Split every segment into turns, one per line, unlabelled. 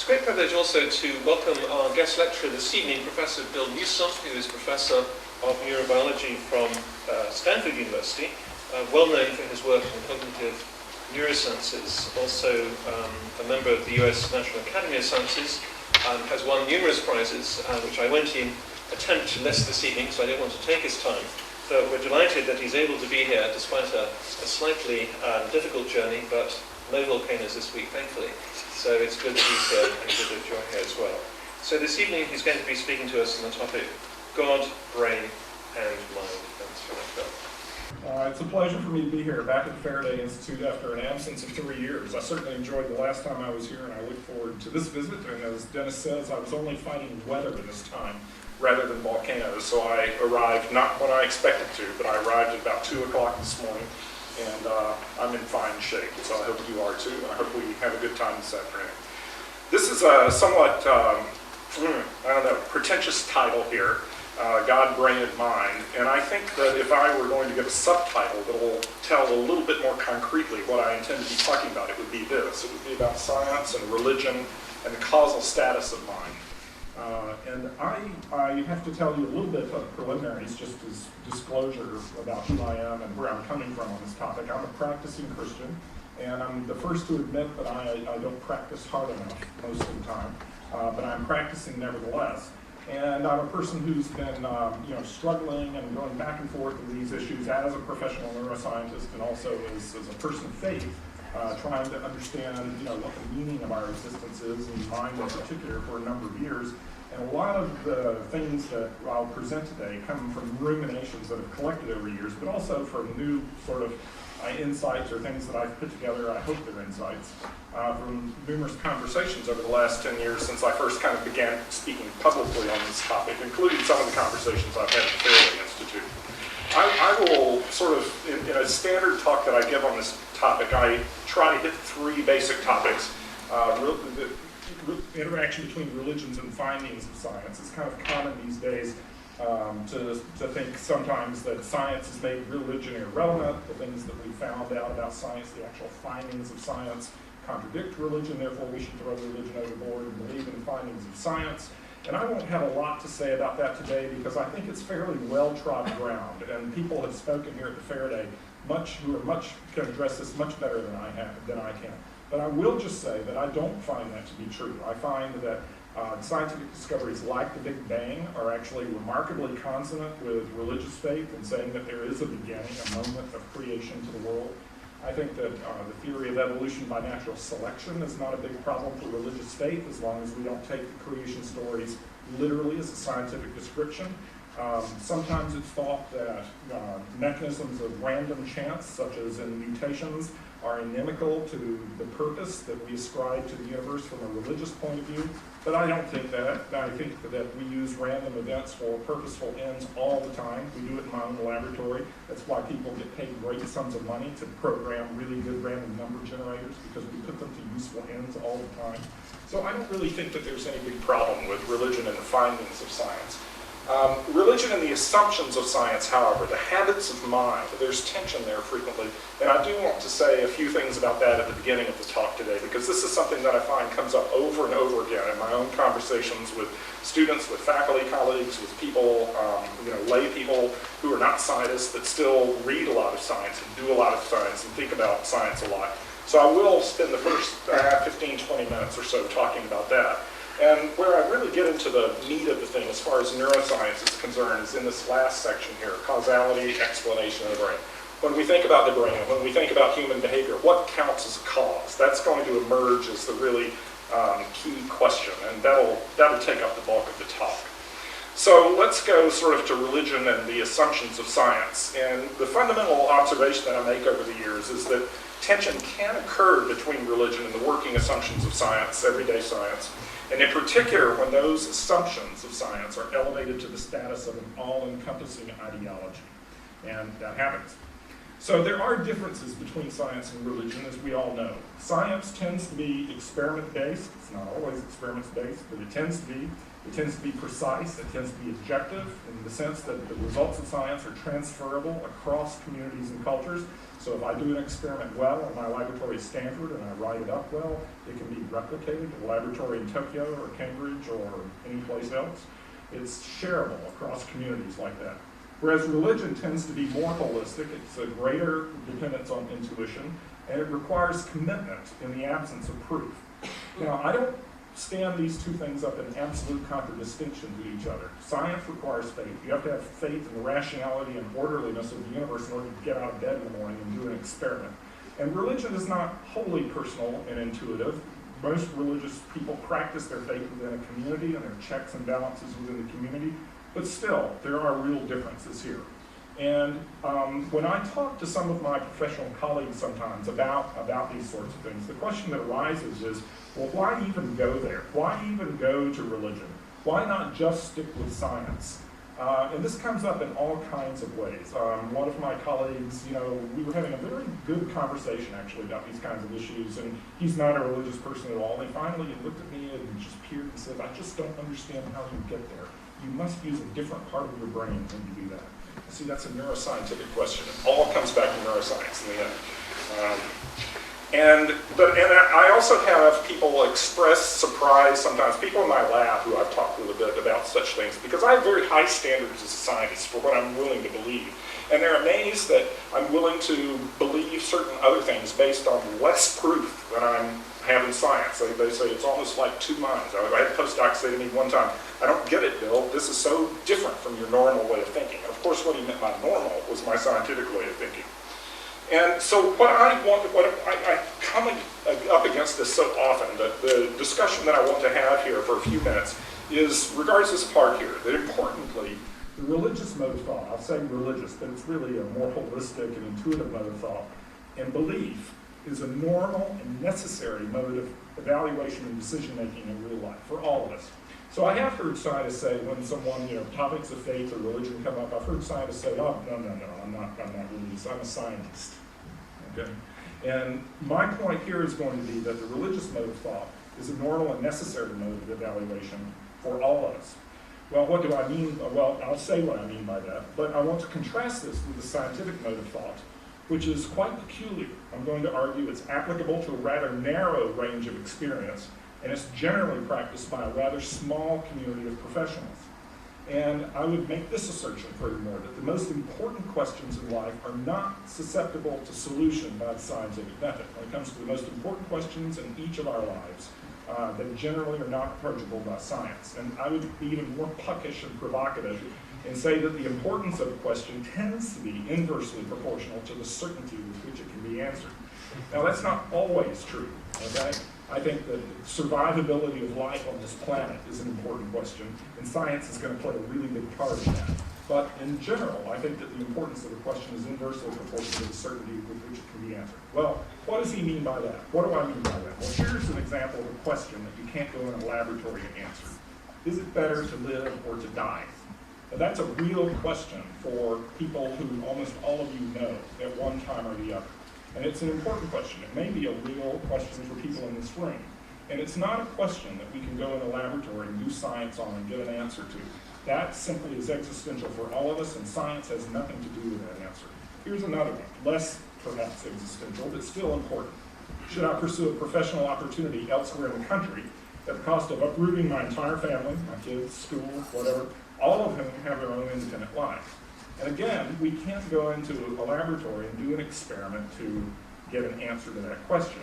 It's a great privilege also to welcome our guest lecturer this evening, Professor Bill Newsome, who is Professor of Neurobiology from Stanford University, well known for his work in cognitive neurosciences, also a member of the US National Academy of Sciences, has won numerous prizes, which I won't even attempt to list this evening, so I don't want to take his time. So we're delighted that he's able to be here despite a slightly difficult journey, but no volcanoes this week, thankfully. So it's good that he's here and good that you're here as well. So this evening he's going to be speaking to us on the topic God, Brain, and Mind.
It's a pleasure for me to be here back at the Faraday Institute after an absence of 3 years. I certainly enjoyed the last time I was here, and I look forward to this visit. And as Dennis says, I was only fighting weather this time rather than volcanoes, so I arrived not when I expected to, but I arrived at about 2 o'clock this morning, and I'm in fine shape, so I hope you are too. I hope we have a good time this afternoon. This is a somewhat, pretentious title here. God, Brain, and Mind, and I think that if I were going to give a subtitle that will tell a little bit more concretely what I intend to be talking about, it would be this. It would be about science and religion and the causal status of mind. And I have to tell you a little bit of preliminaries, just as disclosure about who I am and where I'm coming from on this topic. I'm a practicing Christian, and I'm the first to admit that I don't practice hard enough most of the time, but I'm practicing nevertheless. And I'm a person who's been struggling and going back and forth with these issues as a professional neuroscientist and also as a person of faith, trying to understand what the meaning of our existence is, and mind in particular, for a number of years. And a lot of the things that I'll present today come from ruminations that have collected over years, but also from new sort of insights or things that I've put together. I hope they're insights from numerous conversations over the last 10 years since I first kind of began speaking publicly on this topic, including some of the conversations I've had at the Faraday Institute. I will sort of, in a standard talk that I give on this topic, I try to hit 3 basic topics. The interaction between religions and findings of science. It's kind of common these days to think sometimes that science has made religion irrelevant. The things that we found out about science, the actual findings of science, contradict religion, therefore we should throw religion overboard and believe in the findings of science. And I won't have a lot to say about that today because I think it's fairly well-trod ground, and people have spoken here at the Faraday who can address this much better than I can. But I will just say that I don't find that to be true. I find that scientific discoveries like the Big Bang are actually remarkably consonant with religious faith in saying that there is a beginning, a moment of creation to the world. I think that the theory of evolution by natural selection is not a big problem for religious faith as long as we don't take the creation stories literally as a scientific description. Sometimes it's thought that mechanisms of random chance, such as in mutations, are inimical to the purpose that we ascribe to the universe from a religious point of view, but I don't think that. I think that we use random events for purposeful ends all the time. We do it in my own laboratory. That's why people get paid great sums of money to program really good random number generators, because we put them to useful ends all the time. So I don't really think that there's any big problem with religion and the findings of science. Religion and the assumptions of science, however, the habits of mind, there's tension there frequently, and I do want to say a few things about that at the beginning of the talk today, because this is something that I find comes up over and over again in my own conversations with students, with faculty colleagues, with people, lay people who are not scientists but still read a lot of science and do a lot of science and think about science a lot. So I will spend the first 15, 20 minutes or so talking about that. And where I really get into the meat of the thing as far as neuroscience is concerned is in this last section here, causality, explanation of the brain. When we think about the brain, when we think about human behavior, what counts as a cause? That's going to emerge as the really key question, and that'll take up the bulk of the talk. So let's go sort of to religion and the assumptions of science. And the fundamental observation that I make over the years is that tension can occur between religion and the working assumptions of science, everyday science. And in particular, when those assumptions of science are elevated to the status of an all-encompassing ideology. And that happens. So there are differences between science and religion, as we all know. Science tends to be experiment-based. It's not always experiments-based, but it tends to be.
It tends to be precise, it tends to be objective in the sense that the results of science are transferable across communities and cultures. So if I do an experiment well in my laboratory at Stanford and I write it up well, it can be replicated in a laboratory in Tokyo or Cambridge or any place else. It's shareable across communities like that. Whereas religion tends to be more holistic, it's a greater dependence on intuition, and it requires commitment in the absence of proof. Now, I don't stand these two things up in absolute contradistinction to each other. Science requires faith. You have to have faith in the rationality and orderliness of the universe in order to get out of bed in the morning and do an experiment. And religion is not wholly personal and intuitive. Most religious people practice their faith within a community, and there are checks and balances within the community. But still, there are real differences here. And when I talk to some of my professional colleagues sometimes about these sorts of things, the question that arises is, well, why even go there? Why even go to religion? Why not just stick with science? And this comes up in all kinds of ways. One of my colleagues, we were having a very good conversation actually about these kinds of issues, and he's not a religious person at all. And finally he looked at me and just peered and said, I just don't understand how you get there. You must use a different part of your brain when you do that. See, that's a neuroscientific question. It all comes back to neuroscience in the end. And I also have people express surprise sometimes, people in my lab who I've talked with a bit about such things, because I have very high standards as a scientist for what I'm willing to believe. And they're amazed that I'm willing to believe certain other things based on less proof than I have in science. They say it's almost like two minds. I had postdocs say to me one time, I don't get it, Bill. This is so different from your normal way of thinking. And of course, what he meant by normal was my scientific way of thinking. And so I come up against this so often that the discussion that I want to have here for a few minutes is regards this part here, that importantly, the religious mode of thought, I'll say religious, but it's really a more holistic and intuitive mode of thought, and belief is a normal and necessary mode of evaluation and decision-making in real life for all of us. So I have heard scientists say when someone, topics of faith or religion come up, I've heard scientists say, oh, no, I'm not religious, I'm a scientist, okay? And my point here is going to be that the religious mode of thought is a normal and necessary mode of evaluation for all of us. Well, what do I mean? Well, I'll say what I mean by that, but I want to contrast this with the scientific mode of thought, which is quite peculiar. I'm going to argue it's applicable to a rather narrow range of experience, and it's generally practiced by a rather small community of professionals. And I would make this assertion furthermore, that the most important questions in life are not susceptible to solution by the scientific method. When it comes to the most important questions in each of our lives, that generally are not approachable by science. And I would be even more puckish and provocative and say that the importance of a question tends to be inversely proportional to the certainty with which it can be answered. Now, that's not always true, okay? I think that survivability of life on this planet is an important question, and science is going to play a really big part in that. But in general, I think that the importance of the question is inversely proportional to the certainty with which it can be answered. Well, what does he mean by that? What do I mean by that? Well, here's an example of a question that you can't go in a laboratory and answer. Is it better to live or to die? Now, that's a real question for people who almost all of you know at one time or the other. And it's an important question. It may be a real question for people in this room. And it's not a question that we can go in a laboratory and do science on and get an answer to. That simply is existential for all of us, and science has nothing to do with that answer. Here's another one, less perhaps existential, but still important. Should I pursue a professional opportunity elsewhere in the country at the cost of uprooting my entire family, my kids, school, whatever, all of whom have their own independent lives? And again, we can't go into a laboratory and do an experiment to get an answer to that question.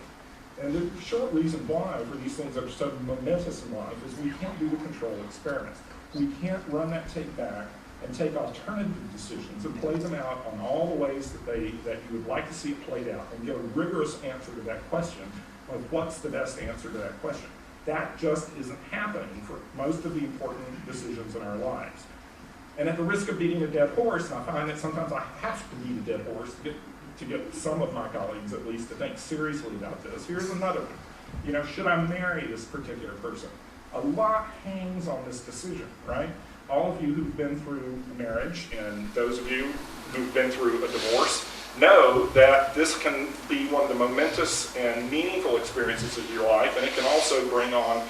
And the short reason why for these things are so momentous in life is we can't do the controlled experiments. We can't run that tape back and take alternative decisions and play them out on all the ways that you would like to see it played out and get a rigorous answer to that question of what's the best answer to that question. That just isn't happening for most of the important decisions in our lives. And at the risk of beating a dead horse, and I find that sometimes I have to beat a dead horse to get some of my colleagues at least to think seriously about this, here's another one. Should I marry this particular person? A lot hangs on this decision, right? All of you who've been through marriage, and those of you who've been through a divorce, know that this can be one of the momentous and meaningful experiences of your life, and it can also bring on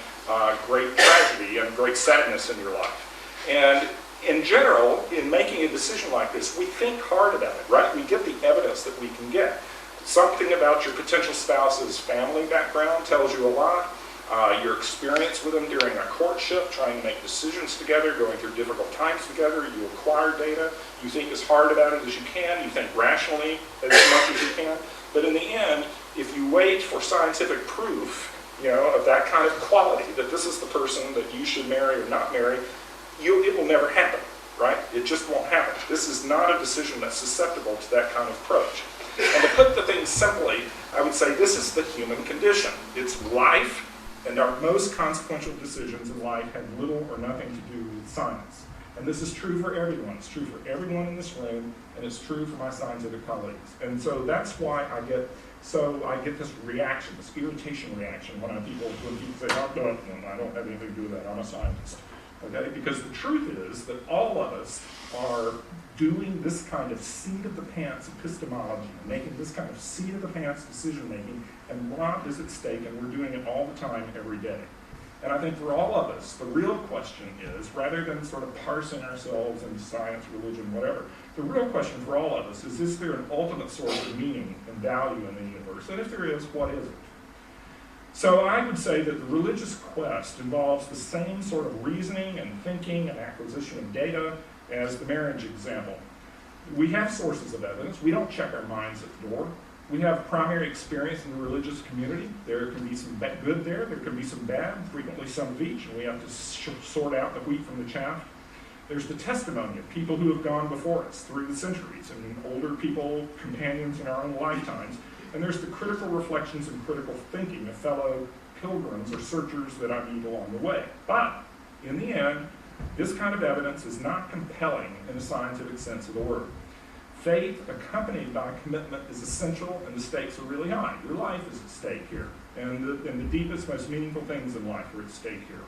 great tragedy and great sadness in your life. And in general, in making a decision like this, we think hard about it, right? We get the evidence that we can get. Something about your potential spouse's family background tells you a lot. Your experience with them during a courtship, trying to make decisions together, going through difficult times together, you acquire data, you think as hard about it as you can, you think rationally as much as you can. But in the end, if you wait for scientific proof, of that kind of quality, that this is the person that you should marry or not marry, it will never happen, right? It just won't happen. This is not a decision that's susceptible to that kind of approach. And to put the thing simply, I would say this is the human condition. It's life, and our most consequential decisions in life have little or nothing to do with science. And this is true for everyone. It's true for everyone in this room, and it's true for my scientific colleagues. And so that's why I get this reaction, this irritation reaction when people say, oh, no, I don't have anything to do with that, I'm a scientist. Okay? Because the truth is that all of us are doing this kind of seat-of-the-pants epistemology, making this kind of seat-of-the-pants decision-making, and a lot is at stake, and we're doing it all the time, every day. And I think for all of us, the real question is, rather than sort of parsing ourselves into science, religion, whatever, the real question for all of us is there an ultimate source of meaning and value in the universe? And if there is, what is it? So I would say that the religious quest involves the same sort of reasoning and thinking and acquisition of data as the marriage example. We have sources of evidence. We don't check our minds at the door. We have primary experience in the religious community. There can be some good there can be some bad, frequently some of each, and we have to sort out the wheat from the chaff. There's the testimony of people who have gone before us through the centuries, and older people, companions in our own lifetimes. And there's the critical reflections and critical thinking of fellow pilgrims or searchers that I meet along the way. But in the end, this kind of evidence is not compelling in the scientific sense of the word. Faith accompanied by commitment is essential, and the stakes are really high. Your life is at stake here, and the deepest, most meaningful things in life are at stake here.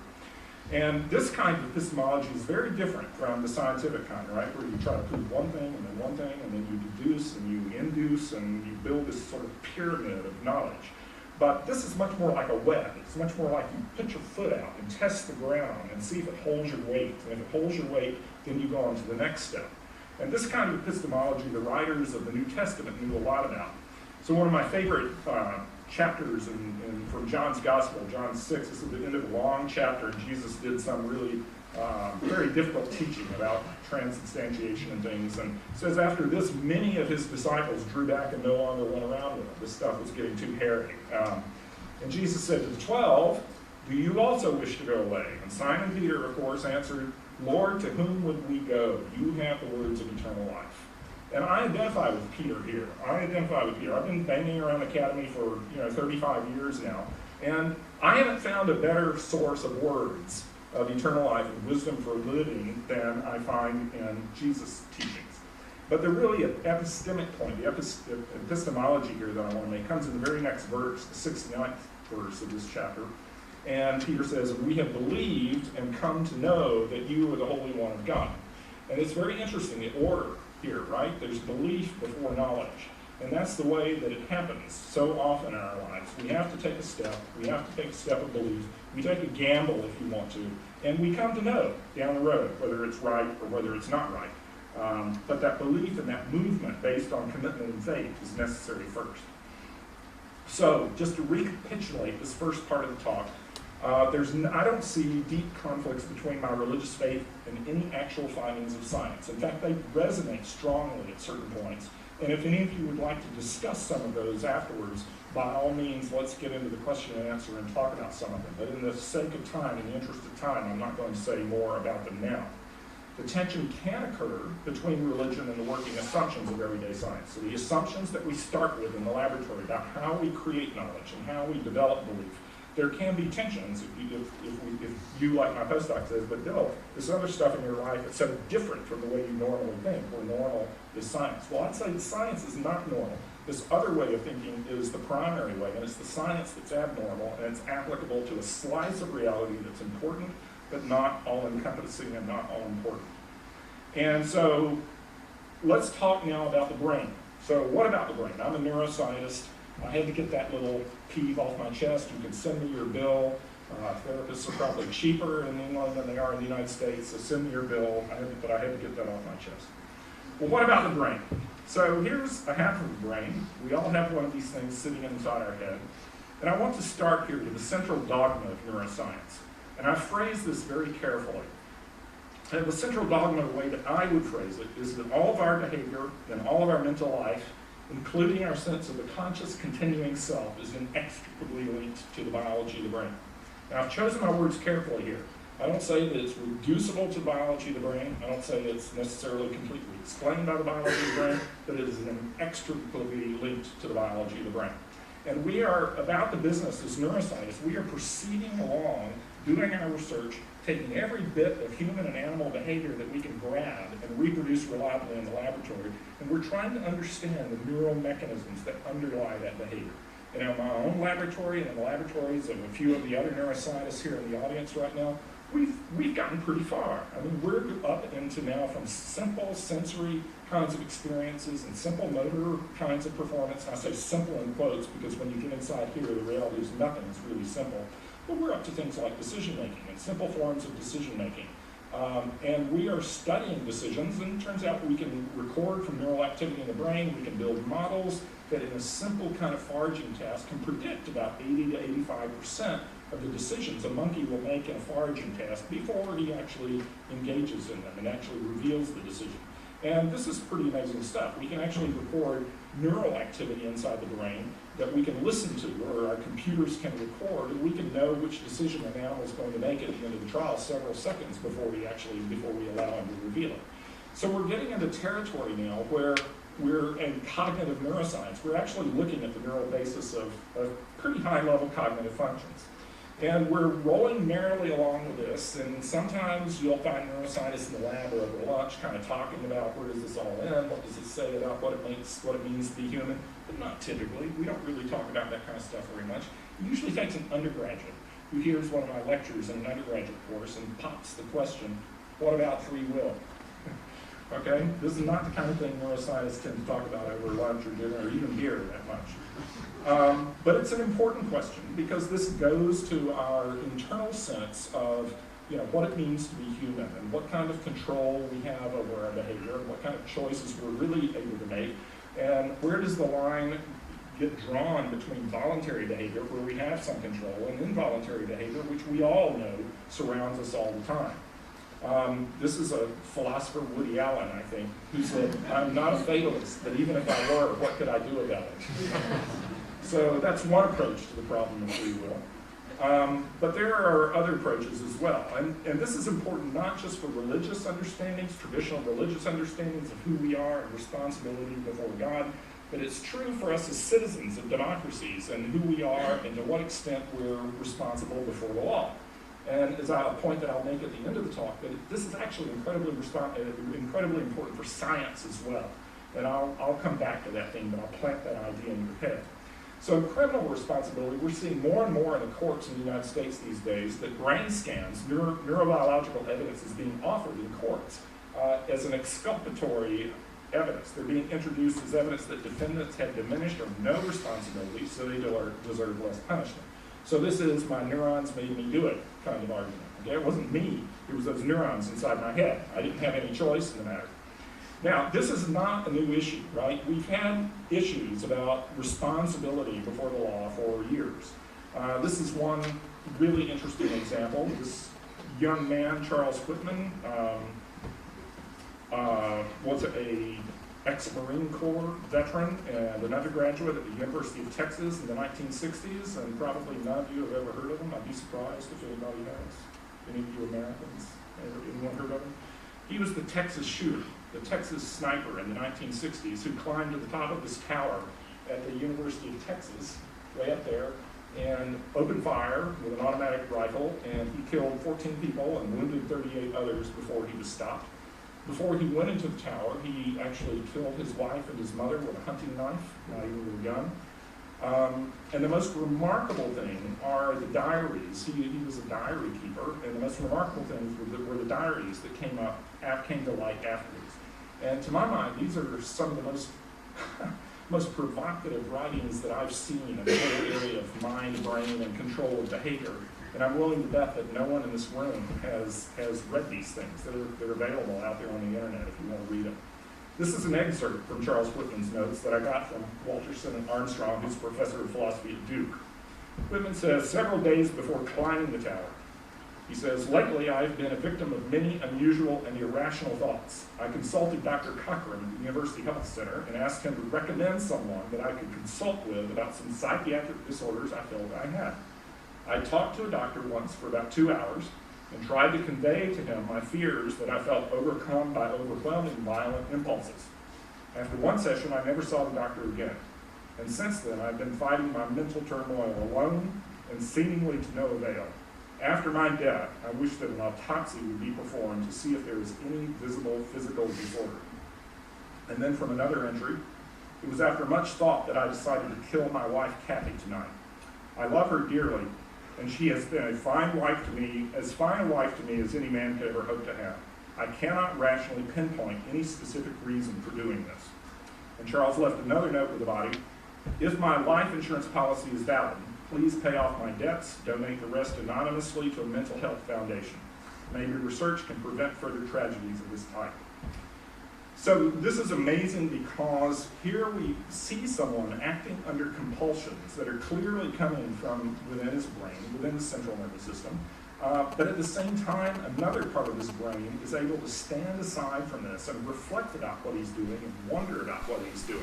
And this kind of epistemology is very different from the scientific kind, right, where you try to prove one thing, and then you deduce, and you induce, and you build this sort of pyramid of knowledge. But this is much more like a web. It's much more like you put your foot out and test the ground and see if it holds your weight. And if it holds your weight, then you go on to the next step. And this kind of epistemology, the writers of the New Testament knew a lot about. So one of my favorite chapters from John's Gospel, John 6, this is the end of a long chapter, and Jesus did some really very difficult teaching about transubstantiation and things. And it says, after this, many of his disciples drew back and no longer went around with him. This stuff was getting too hairy. And Jesus said to the 12, do you also wish to go away? And Simon Peter, of course, answered, Lord, to whom would we go? You have the words of eternal life. And I identify with Peter here. I've been banging around Academy for 35 years now, and I haven't found a better source of words of eternal life and wisdom for living than I find in Jesus' teachings. But the really epistemic point, the epistemology here that I want to make comes in the very next verse, the 69th verse of this chapter. And Peter says, we have believed and come to know that you are the Holy One of God. And it's very interesting, the order here, right? There's belief before knowledge. And that's the way that it happens so often in our lives. We have to take a step. We have to take a step of belief. We take a gamble if you want to. And we come to know down the road whether it's right or whether it's not right. But that belief and that movement based on commitment and faith is necessary first. So just to recapitulate this first part of the talk, I don't see deep conflicts between my religious faith and any actual findings of science. In fact, they resonate strongly at certain points. And if any of you would like to discuss some of those afterwards, by all means, let's get into the question and answer and talk about some of them. But in the sake of time, in the interest of time, I'm not going to say more about them now. The tension can occur between religion and the working assumptions of everyday science. So the assumptions that we start with in the laboratory about how we create knowledge and how we develop belief, there can be tensions if you, like my postdoc says, but Bill, this other stuff in your life is so different from the way you normally think, where normal is science. Well, I'd say that science is not normal. This other way of thinking is the primary way, and it's the science that's abnormal, and it's applicable to a slice of reality that's important, but not all-encompassing and not all-important. And so let's talk now about the brain. So what about the brain? I'm a neuroscientist. I had to get that little peeve off my chest. You can send me your bill.
Therapists are probably cheaper in England than they are in the United States, so send me your bill, but I had to get that off my chest. Well, what about the brain? So here's a half of the brain. We all have one of these things sitting inside our head. And I want to start here with the central dogma of neuroscience. And I phrase this very carefully. And the central dogma, the way that I would phrase it, is that all of our behavior and all of our mental life, including our sense of the conscious continuing self, is inextricably linked to the biology of the brain. Now, I've chosen my words carefully here. I don't say that it's reducible to the biology of the brain. I don't say it's necessarily completely explained by the biology of the brain, but it is inextricably linked to the biology of the brain. And we are about the business as neuroscientists. We are proceeding along, doing our research, taking every bit of human and animal behavior that we can grab and reproduce reliably in the laboratory, and we're trying to understand the neural mechanisms that underlie that behavior. And in my own laboratory and in the laboratories of a few of the other neuroscientists here in the audience right now, we've gotten pretty far. I mean, we're up into now from simple sensory kinds of experiences and simple motor kinds of performance. I say simple in quotes because when you get inside here, the reality is nothing is really simple. But we're up to things like decision making and simple forms of decision making. And we are studying decisions, and it turns out we can record from neural activity in the brain. We can build models that in a simple kind of foraging task can predict about 80 to 85% of the decisions a monkey will make in a foraging task before he actually engages in them and actually reveals the decision. And this is pretty amazing stuff. We can actually record neural activity inside the brain that we can listen to, or our computers can record, and we can know which decision an animal is going to make at the end of the trial several seconds before we allow him to reveal it. So we're getting into territory now where we're in cognitive neuroscience. We're actually looking at the neural basis of pretty high-level cognitive functions. And we're rolling merrily along with this, and sometimes you'll find neuroscientists in the lab or over lunch kind of talking about where does this all end, what does it say about what it means to be human, but not typically. We don't really talk about that kind of stuff very much. It usually takes an undergraduate who hears one of my lectures in an undergraduate course and pops the question, what about free will? Okay, this is not the kind of thing neuroscientists tend to talk about over lunch or dinner or even beer that much. But it's an important question because this goes to our internal sense of what it means to be human and what kind of control we have over our behavior and what kind of choices we're really able to make, and where does the line get drawn between voluntary behavior, where we have some control, and involuntary behavior, which we all know surrounds us all the time. This is a philosopher, Woody Allen, I think, who said, I'm not a fatalist, but even if I were, what could I do about it? So that's one approach to the problem of free will. But there are other approaches as well. And this is important not just for religious understandings, traditional religious understandings of who we are and responsibility before God, but it's true for us as citizens of democracies and who we are and to what extent we're responsible before the law. And as a point that I'll make at the end of the talk, that this is actually incredibly important for science as well. And I'll come back to that thing, but I'll plant that idea in your head. So in criminal responsibility, we're seeing more and more in the courts in the United States these days that brain scans, neurobiological evidence is being offered in courts as an exculpatory evidence. They're being introduced as evidence that defendants have diminished or no responsibility, so they deserve less punishment. So this is my neurons made me do it kind of argument. Okay? It wasn't me, it was those neurons inside my head. I didn't have any choice in the matter. Now, this is not a new issue, right? We've had issues about responsibility before the law for years. This is one really interesting example. This young man, Charles Whitman, was a ex-Marine Corps veteran and an undergraduate at the University of Texas in the 1960s, and probably none of you have ever heard of him. I'd be surprised if anybody has. Any of you Americans? Anyone heard of him? He was the Texas shooter, the Texas sniper in the 1960s who climbed to the top of this tower at the University of Texas, way up there, and opened fire with an automatic rifle, and he killed 14 people and wounded 38 others before he was stopped. Before he went into the tower, he actually killed his wife and his mother with a hunting knife, not even with a gun. And the most remarkable thing are the diaries. He was a diary keeper, and the most remarkable things were the diaries that came to light afterwards. And to my mind, these are some of the most provocative writings that I've seen in the whole area of mind, brain and control of behavior. And I'm willing to bet that no one in this room has read these things. They're available out there on the internet if you want to read them. This is an excerpt from Charles Whitman's notes that I got from Walterson and Armstrong, who's a professor of philosophy at Duke. Whitman says, several days before climbing the tower, he says, lately I've been a victim of many unusual and irrational thoughts. I consulted Dr. Cochran at the University Health Center and asked him to recommend someone that I could consult with about some psychiatric disorders I felt I had. I talked to a doctor once for about 2 hours and tried to convey to him my fears that I felt overcome by overwhelming violent impulses. After one session, I never saw the doctor again. And since then, I've been fighting my mental turmoil alone and seemingly to no avail. After my death, I wish that an autopsy would be performed to see if there is any visible physical disorder. And then from another entry, it was after much thought that I decided to kill my wife, Kathy, tonight. I love her dearly, and she has been a fine wife to me, as fine a wife to me as any man could ever hope to have. I cannot rationally pinpoint any specific reason for doing this. And Charles left another note with the body. If my life insurance policy is valid, please pay off my debts, donate the rest anonymously to a mental health foundation. Maybe research can prevent further tragedies of this type. So this is amazing because here we see someone acting under compulsions that are clearly coming from within his brain, within the central nervous system, but at the same time, another part of his brain is able to stand aside from this and reflect about what he's doing and wonder about what he's doing.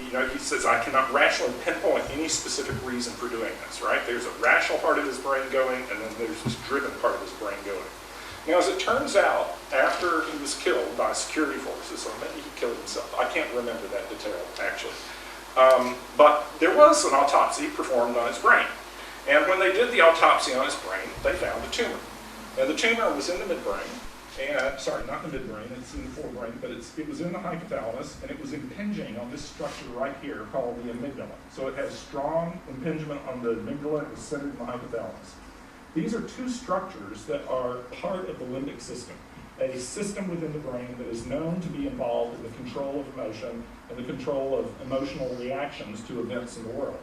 You know, he says, I cannot rationally pinpoint any specific reason for doing this, right? There's a rational part of his brain going, and then there's this driven part of his brain going. Now, as it turns out, after he was killed by security forces, or maybe he killed himself, I can't remember that detail, actually. But there was an autopsy performed on his brain. And when they did the autopsy on his brain, they found a tumor. And the tumor was in the midbrain, and, sorry, not in the midbrain, it's in the forebrain, but it was in the hypothalamus, and it was impinging on this structure right here called the amygdala. So it has strong impingement on the amygdala, it was centered in the hypothalamus. These are two structures that are part of the limbic system, a system within the brain that is known to be involved in the control of emotion and the control of emotional reactions to events in the world.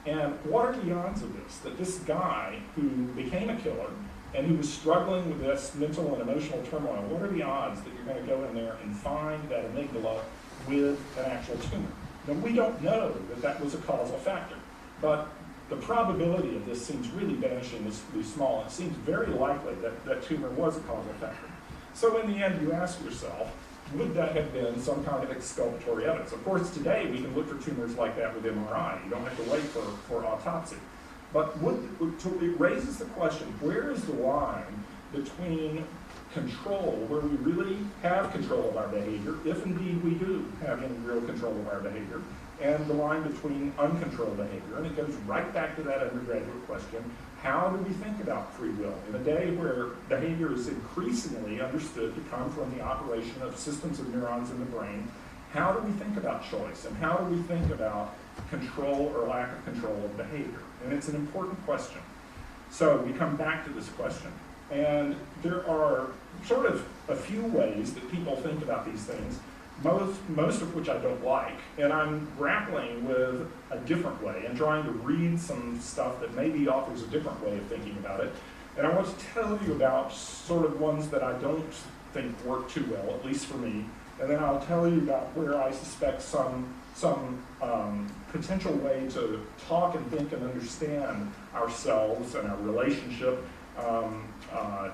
And what are the odds of this? That this guy who became a killer and who was struggling with this mental and emotional turmoil, what are the odds that you're going to go in there and find that amygdala with an actual tumor? Now, we don't know that that was a causal factor, but the probability of this seems really vanishingly small. It seems very likely that that tumor was a causal factor. So in the end, you ask yourself, would that have been some kind of exculpatory evidence? Of course, today we can look for tumors like that with MRI. You don't have to wait for autopsy. But it raises the question, where is the line between control, where we really have control of our behavior, if indeed we do have any real control of our behavior, and the line between uncontrolled behavior? And it goes right back to that undergraduate question, how do we think about free will? In a day where behavior is increasingly understood to come from the operation of systems of neurons in the brain, how do we think about choice? And how do we think about control or lack of control of behavior? And it's an important question. So we come back to this question. And there are sort of a few ways that people think about these things, most of which I don't like. And I'm grappling with a different way and trying to read some stuff that maybe offers a different way of thinking about it. And I want to tell you about sort of ones that I don't think work too well, at least for me. And then I'll tell you about where I suspect some potential way to talk and think and understand ourselves and our relationship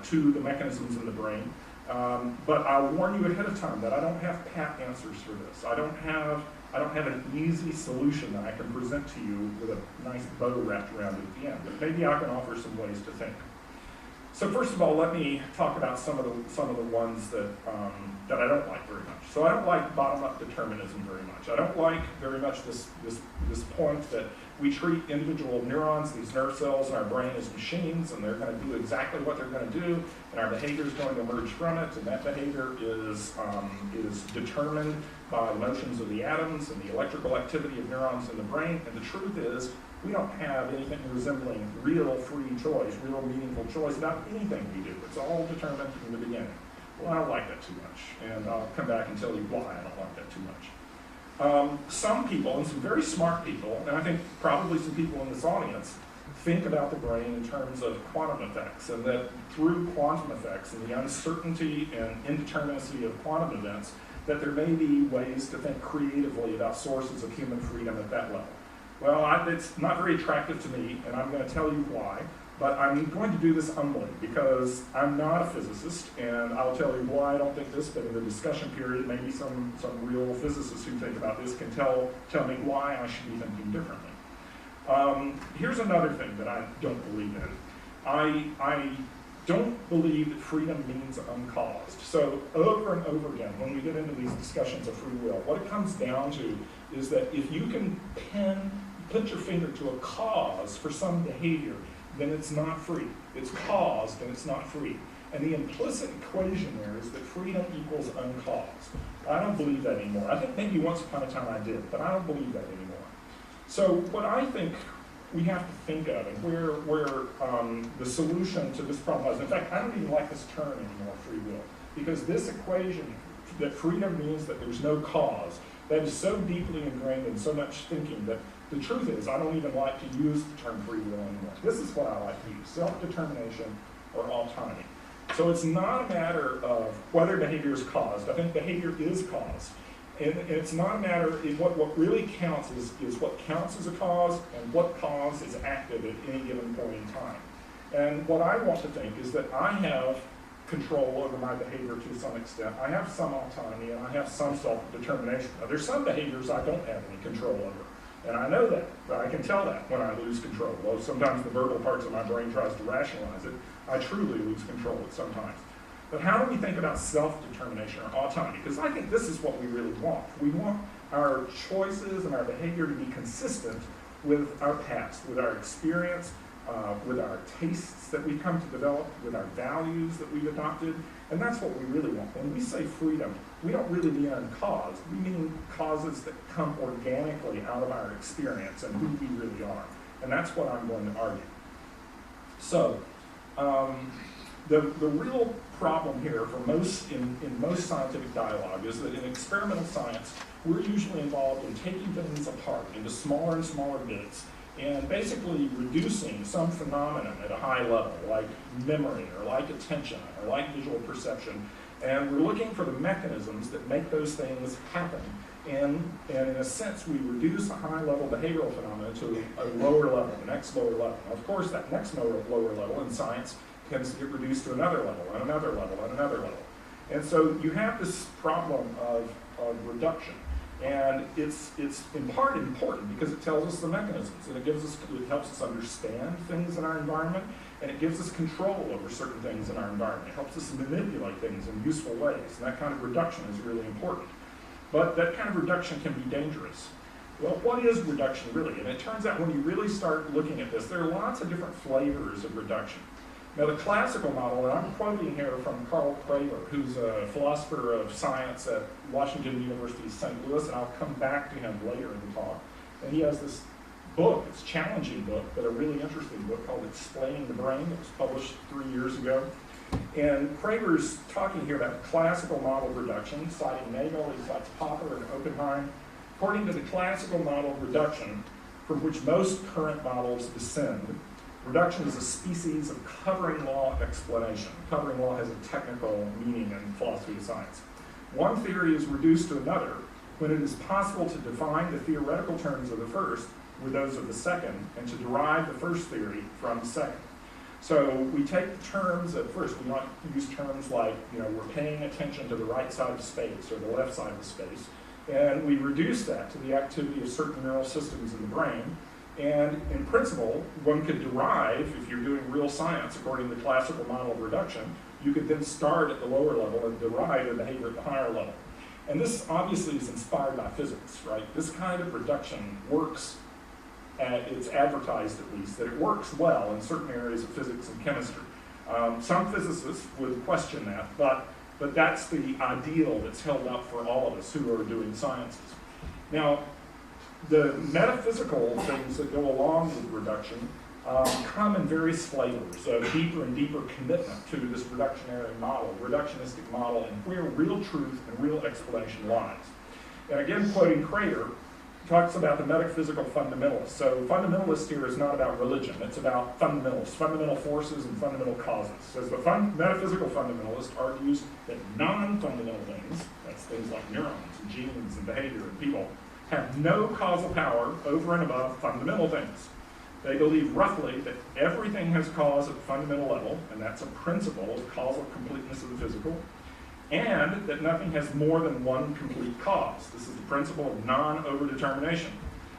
to the mechanisms in the brain. But I'll warn you ahead of time that I don't have pat answers for this. I don't have an easy solution that I can present to you with a nice bow wrapped around it at the end. But maybe I can offer some ways to think. So first of all, let me talk about some of the ones that I don't like very much. So I don't like bottom-up determinism very much. I don't like very much this point that we treat individual neurons, these nerve cells in our brain, as machines, and they're going to do exactly what they're going to do, and our behavior is going to emerge from it, and that behavior is determined by the motions of the atoms and the electrical activity of neurons in the brain. And the truth is, we don't have anything resembling real free choice, real meaningful choice about anything we do. It's all determined from the beginning. Well, I don't like that too much, and I'll come back and tell you why I don't like that too much. Some people, and some very smart people, and I think probably some people in this audience, think about the brain in terms of quantum effects, and that through quantum effects and the uncertainty and indeterminacy of quantum events, that there may be ways to think creatively about sources of human freedom at that level. Well, it's not very attractive to me, and I'm going to tell you why, but I'm going to do this humbly because I'm not a physicist, and I'll tell you why I don't think this, but in the discussion period, maybe some real physicists who think about this can tell me why I should be thinking differently. Here's another thing that I don't believe in. I don't believe that freedom means uncaused. So over and over again, when we get into these discussions of free will, what it comes down to is that if you can put your finger to a cause for some behavior, then it's not free. It's caused and it's not free. And the implicit equation there is that freedom equals uncaused. I don't believe that anymore. I think maybe once upon a time I did, but I don't believe that anymore. So what I think we have to think of, and where the solution to this problem is, in fact, I don't even like this term anymore, free will, because this equation that freedom means that there's no cause, that is so deeply ingrained in so much thinking that the truth is I don't even like to use the term free will anymore. This is what I like to use, self-determination or autonomy. So it's not a matter of whether behavior is caused. I think behavior is caused. And it's not a matter of what really counts is what counts as a cause and what cause is active at any given point in time. And what I want to think is that I have control over my behavior to some extent. I have some autonomy and I have some self-determination. Now, there's some behaviors I don't have any control over. And I know that. I can tell that when I lose control. Though sometimes the verbal parts of my brain tries to rationalize it, I truly lose control at some times. But how do we think about self-determination or autonomy? Because I think this is what we really want. We want our choices and our behavior to be consistent with our past, with our experience, with our tastes that we've come to develop, with our values that we've adopted, and that's what we really want. When we say freedom, we don't really mean uncaused. We mean causes that come organically out of our experience and who we really are. And that's what I'm going to argue. So, the real problem here for in most scientific dialogue is that in experimental science, we're usually involved in taking things apart into smaller and smaller bits and basically reducing some phenomenon at a high level, like memory or like attention or like visual perception. And we're looking for the mechanisms that make those things happen. And in a sense, we reduce a high-level behavioral phenomenon to a lower level, the next lower level. Now, of course, that next lower level in science tends to get reduced to another level, and another level, and another level. And so you have this problem of reduction. And it's in part important because it tells us the mechanisms, and it helps us understand things in our environment, and it gives us control over certain things in our environment. It helps us manipulate things in useful ways, and that kind of reduction is really important. But that kind of reduction can be dangerous. Well, what is reduction really? And it turns out when you really start looking at this, there are lots of different flavors of reduction. Now, the classical model, and I'm quoting here from Carl Kramer, who's a philosopher of science at Washington University, St. Louis, and I'll come back to him later in the talk. And he has this book, it's a challenging book, but a really interesting book called Explaining the Brain. It was published 3 years ago. And Kramer's talking here about the classical model of reduction, citing Nagel, he cites Popper and Oppenheim. According to the classical model of reduction, from which most current models descend, reduction is a species of covering law explanation. Covering law has a technical meaning in philosophy of science. One theory is reduced to another when it is possible to define the theoretical terms of the first with those of the second, and to derive the first theory from the second. So we take the terms at first. We might use terms like, we're paying attention to the right side of space or the left side of space, and we reduce that to the activity of certain neural systems in the brain. And in principle, one could derive, if you're doing real science according to the classical model of reduction, you could then start at the lower level and derive a behavior at the higher level. And this obviously is inspired by physics, right? This kind of reduction works, it's advertised at least, that it works well in certain areas of physics and chemistry. Some physicists would question that, but that's the ideal that's held up for all of us who are doing sciences. Now, the metaphysical things that go along with reduction come in various flavors of deeper and deeper commitment to this reductionistic model, and where real truth and real explanation lies. And again, quoting Kramer, talks about the metaphysical fundamentalists. So fundamentalist here is not about religion, it's about fundamentals, fundamental forces and fundamental causes. So the metaphysical fundamentalist argues that non-fundamental things, that's things like neurons and genes and behavior and people, have no causal power over and above fundamental things. They believe roughly that everything has cause at the fundamental level, and that's a principle of causal completeness of the physical, and that nothing has more than one complete cause. This is the principle of non-overdetermination.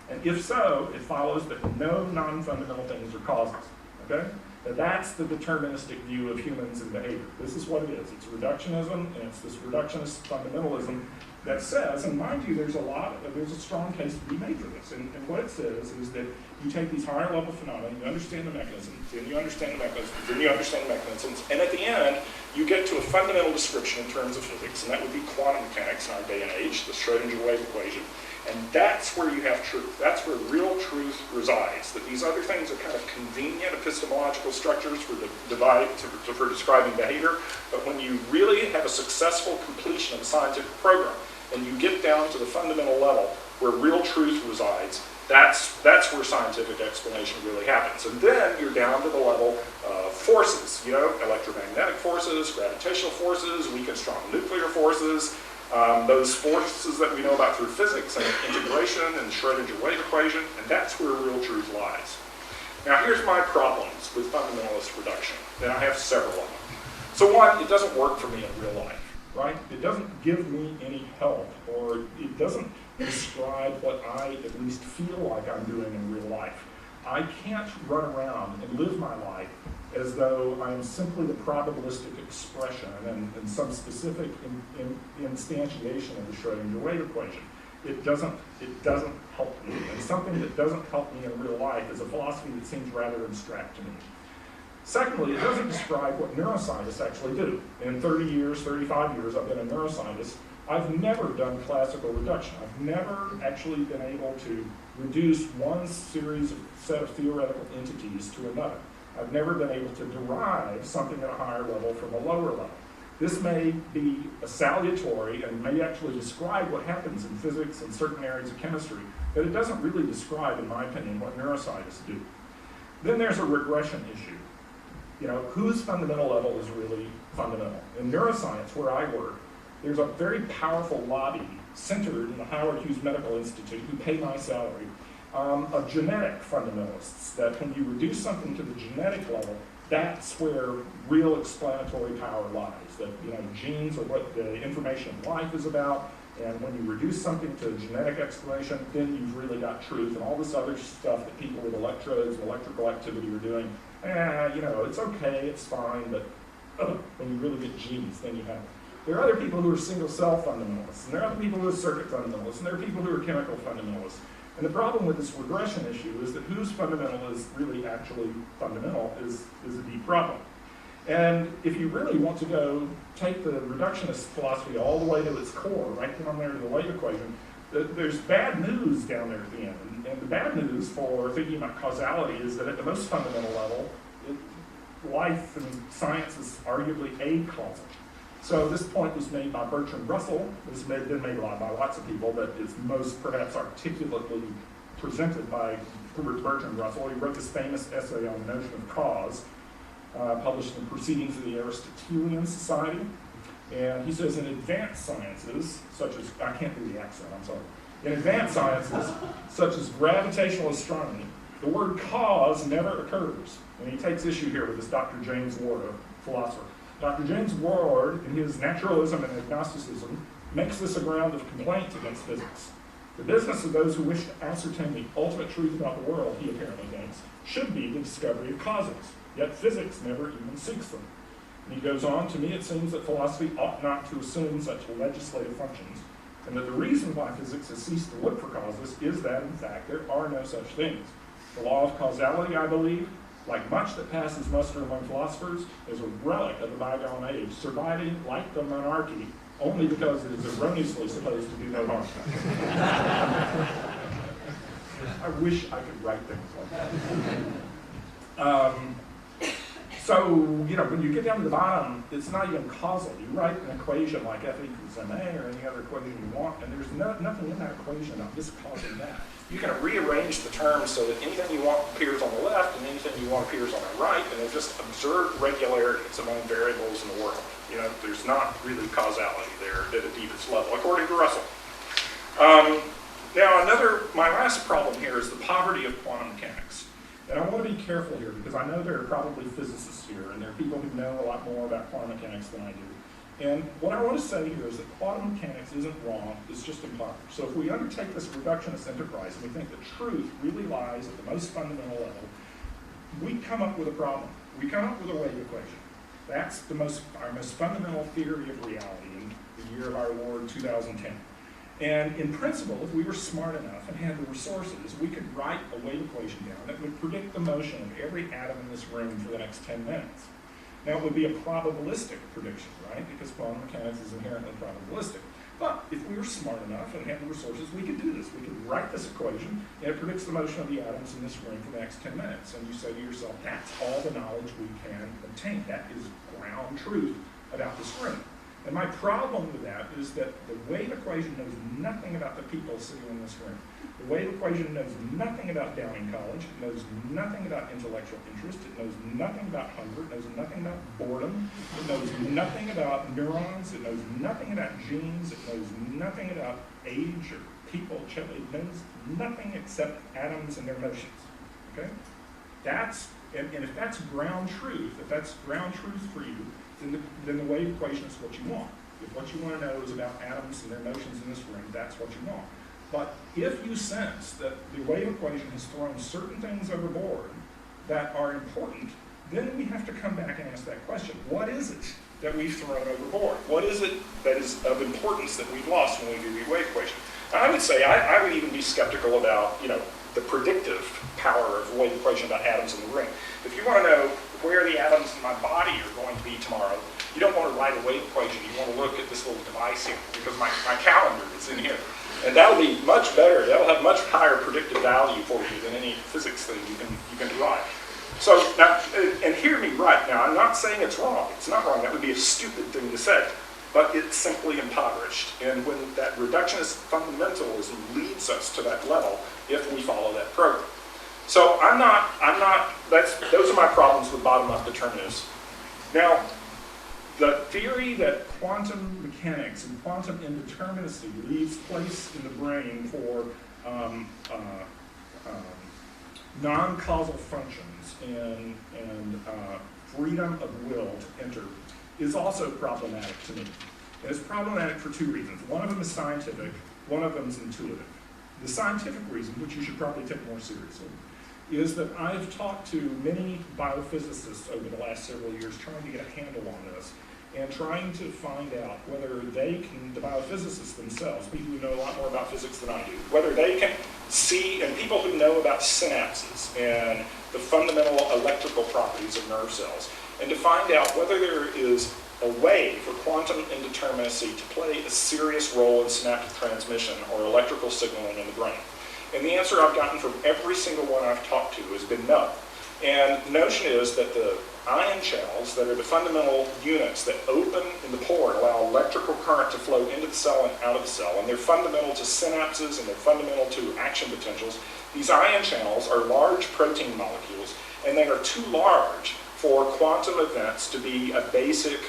And if so, it follows that no non-fundamental things are causes. Okay? Now that's the deterministic view of humans and behavior. This is what it is. It's reductionism, and it's this reductionist fundamentalism that says, and mind you, there's a strong case to be made for this. And what it says is that you take these higher level phenomena, you understand the mechanisms, then you understand the mechanisms, then you understand the mechanisms, and at the end, you get to a fundamental description in terms of physics, and that would be quantum mechanics in our day and age, the Schrodinger wave equation. And that's where you have truth. That's where real truth resides. That these other things are kind of convenient epistemological structures for describing behavior, but when you really have a successful completion of a scientific program, and you get down to the fundamental level where real truth resides, that's where scientific explanation really happens. And then you're down to the level of forces, electromagnetic forces, gravitational forces, weak and strong nuclear forces, those forces that we know about through physics and integration and the Schrodinger wave equation, and that's where real truth lies. Now here's my problems with fundamentalist reduction, and I have several of them. So one, it doesn't work for me in real life. Right? It doesn't give me any help, or it doesn't describe what I at least feel like I'm doing in real life. I can't run around and live my life as though I am simply the probabilistic expression and some specific instantiation of the Schrodinger wave equation. It doesn't help me. And something that doesn't help me in real life is a philosophy that seems rather abstract to me. Secondly, it doesn't describe what neuroscientists actually do. In 30 years, 35 years, I've been a neuroscientist. I've never done classical reduction. I've never actually been able to reduce one set of theoretical entities to another. I've never been able to derive something at a higher level from a lower level. This may be a salutary and may actually describe what happens in physics and certain areas of chemistry, but it doesn't really describe, in my opinion, what neuroscientists do. Then there's a regression issue. Whose fundamental level is really fundamental? In neuroscience, where I work, there's a very powerful lobby centered in the Howard Hughes Medical Institute, who pay my salary, of genetic fundamentalists, that when you reduce something to the genetic level, that's where real explanatory power lies. That genes are what the information of life is about, and when you reduce something to genetic explanation, then you've really got truth, and all this other stuff that people with electrodes and electrical activity are doing, it's okay, it's fine, but when you really get genes, then you have it. There are other people who are single-cell fundamentalists, and there are other people who are circuit fundamentalists, and there are people who are chemical fundamentalists. And the problem with this regression issue is that whose fundamental is really actually fundamental is a deep problem. And if you really want to go take the reductionist philosophy all the way to its core, right down there to the wave equation, there's bad news down there at the end. And the bad news for thinking about causality is that at the most fundamental level, life and science is arguably acausal. So this point was made by Bertrand Russell. It's been made a lot by lots of people, but it's most perhaps articulately presented by Bertrand Russell. He wrote this famous essay on the notion of cause, published in Proceedings of the Aristotelian Society. And he says in advanced sciences, such as, I can't do the accent, I'm sorry. In advanced sciences, such as gravitational astronomy, the word cause never occurs. And he takes issue here with this Dr. James Ward, a philosopher. Dr. James Ward, in his Naturalism and Agnosticism, makes this a ground of complaint against physics. The business of those who wish to ascertain the ultimate truth about the world, he apparently thinks, should be the discovery of causes, yet physics never even seeks them. And he goes on, to me it seems that philosophy ought not to assume such legislative functions, and that the reason why physics has ceased to look for causes is that, in fact, there are no such things. The law of causality, I believe, like much that passes muster among philosophers, is a relic of a bygone age, surviving like the monarchy only because it is erroneously supposed to do no harm. I wish I could write things like that. So, you know, when you get down to the bottom, it's not even causal. You write an equation like F equals ma or any other equation you want, and there's nothing in that equation about this causing that.
You can rearrange the terms so that anything you want appears on the left and anything you want appears on the right, and they're just observed regularities among variables in the world. You know, there's not really causality there at a deepest level, according to Russell. Now, my last problem here is the poverty of quantum mechanics. And I want to be careful here because I know there are probably physicists here and there are people who know a lot more about quantum mechanics than I do. And what I want to say here is that quantum mechanics isn't wrong, it's just impoverished. So if we undertake this reductionist enterprise and we think that truth really lies at the most fundamental level, we come up with a problem. We come up with a wave equation. That's our most fundamental theory of reality in the year of our Lord 2010. And in principle, if we were smart enough and had the resources, we could write a wave equation down that would predict the motion of every atom in this room for the next 10 minutes. Now, it would be a probabilistic prediction, right? Because quantum mechanics is inherently probabilistic. But if we were smart enough and had the resources, we could do this. We could write this equation, and it predicts the motion of the atoms in this room for the next 10 minutes. And you say to yourself, that's all the knowledge we can obtain. That is ground truth about this room. And my problem with that is that the wave equation knows nothing about the people sitting in this room. The wave equation knows nothing about Downing College. It knows nothing about intellectual interest. It knows nothing about hunger. It knows nothing about boredom. It knows nothing about neurons. It knows nothing about genes. It knows nothing about age or people. It knows nothing except atoms and their motions. Okay? And if that's ground truth, for you, then the wave equation is what you want. If what you want to know is about atoms and their motions in this room, that's what you want. But if you sense that the wave equation has thrown certain things overboard that are important, then we have to come back and ask that question. What is it that we've thrown overboard? What is it that is of importance that we've lost when we do the wave equation? And I would say, I would even be skeptical about, you know, the predictive power of the wave equation about atoms in the ring. If you want to know where the atoms in my body are going to be tomorrow, you don't want to write a wave equation. You want to look at this little device here because my calendar is in here. And that'll be much better. That'll have much higher predictive value for you than any physics thing you can derive. So now, and hear me right now, I'm not saying it's wrong. It's not wrong. That would be a stupid thing to say. But it's simply impoverished. And when that reductionist fundamentalism leads us to that level, if we follow that program. So those are my problems with bottom-up determinism. Now, the theory that quantum mechanics and quantum indeterminacy leaves place in the brain for non-causal functions and freedom of will to enter is also problematic to me. And it's problematic for two reasons. One of them is scientific, one of them is intuitive. The scientific reason, which you should probably take more seriously, is that I've talked to many biophysicists over the last several years trying to get a handle on this and trying to find out whether they can, the biophysicists themselves, people who know a lot more about physics than I do, whether they can see, and people who know about synapses and the fundamental electrical properties of nerve cells, and to find out whether there is a way for quantum indeterminacy to play a serious role in synaptic transmission or electrical signaling in the brain. And the answer I've gotten from every single one I've talked to has been no. And the notion is that the ion channels that are the fundamental units that open in the pore and allow electrical current to flow into the cell and out of the cell, and they're fundamental to synapses and they're fundamental to action potentials. These ion channels are large protein molecules, and they are too large for quantum events to be a basic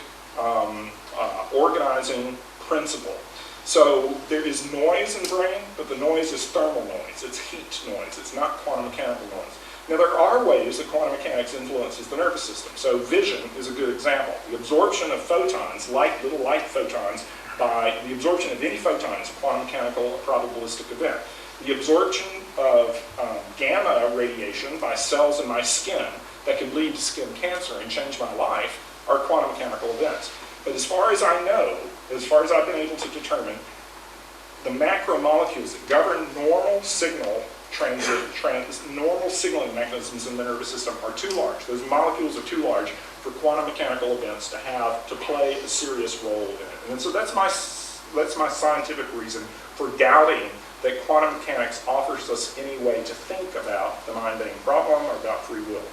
organizing principle. So there is noise in the brain, but the noise is thermal noise. It's heat noise. It's not quantum mechanical noise. Now, there are ways that quantum mechanics influences the nervous system. So vision is a good example. The absorption of photons, little light photons, by the absorption of any photon is a quantum mechanical probabilistic event. The absorption of gamma radiation by cells in my skin that can lead to skin cancer and change my life are quantum mechanical events. But as far as I know, as far as I've been able to determine, the macromolecules that govern normal signal normal signaling mechanisms in the nervous system are too large. Those molecules are too large for quantum mechanical events to play a serious role in it. And so that's my scientific reason for doubting that quantum mechanics offers us any way to think about the mind-being problem or about free will.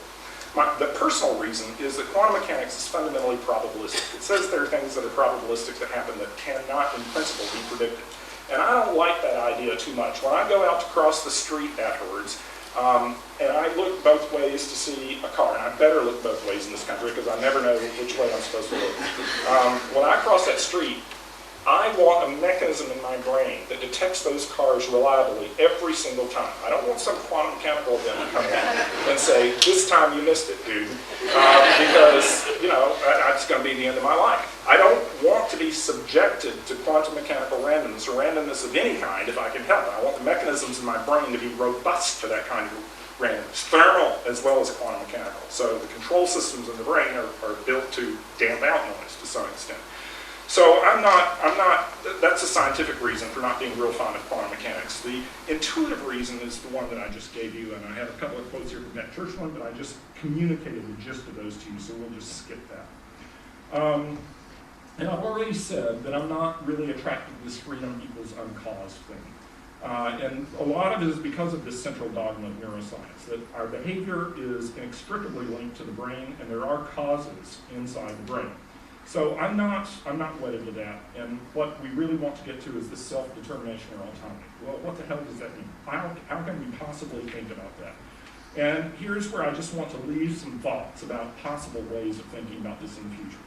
The personal reason is that quantum mechanics is fundamentally probabilistic. It says there are things that are probabilistic that happen that cannot, in principle, be predicted. And I don't like that idea too much. When I go out to cross the street afterwards, and I look both ways to see a car, and I better look both ways in this country because I never know which way I'm supposed to look. When I cross that street, I want a mechanism in my brain that detects those cars reliably every single time. I don't want some quantum mechanical event to come in and say, this time you missed it, dude, because, you know, that's going to be the end of my life. I don't want to be subjected to quantum mechanical randomness or randomness of any kind if I can help it. I want the mechanisms in my brain to be robust to that kind of randomness, thermal as well as quantum mechanical. So the control systems in the brain are built to damp out noise to some extent. So that's a scientific reason for not being real fond of quantum mechanics. The intuitive reason is the one that I just gave you, and I have a couple of quotes here from that church one, but I just communicated the gist of those to you, so we'll just skip that. And I've already said that I'm not really attracted to this freedom equals uncaused thing. And a lot of it is because of this central dogma of neuroscience, that our behavior is inextricably linked to the brain, and there are causes inside the brain. So I'm not wedded to that, and what we really want to get to is this self-determination or autonomy. Well, what the hell does that mean? How can we possibly think about that? And here's where I just want to leave some thoughts about possible ways of thinking about this in the future.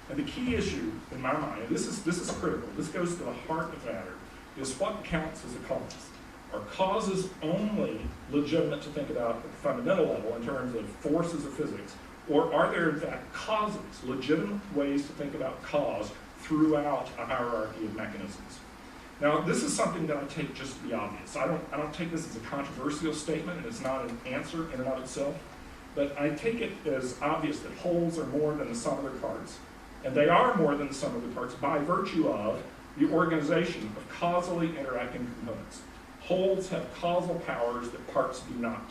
And the key issue in my mind, and this is critical, this goes to the heart of the matter, is what counts as a cause. Are causes only legitimate to think about at the fundamental level in terms of forces of physics? Or are there, in fact, causes, legitimate ways to think about cause throughout a hierarchy of mechanisms? Now, this is something that I take just to be obvious. I don't take this as a controversial statement, and it's not an answer in and of itself, but I take it as obvious that wholes are more than the sum of their parts, and they are more than the sum of their parts by virtue of the organization of causally interacting components. Wholes have causal powers that parts do not.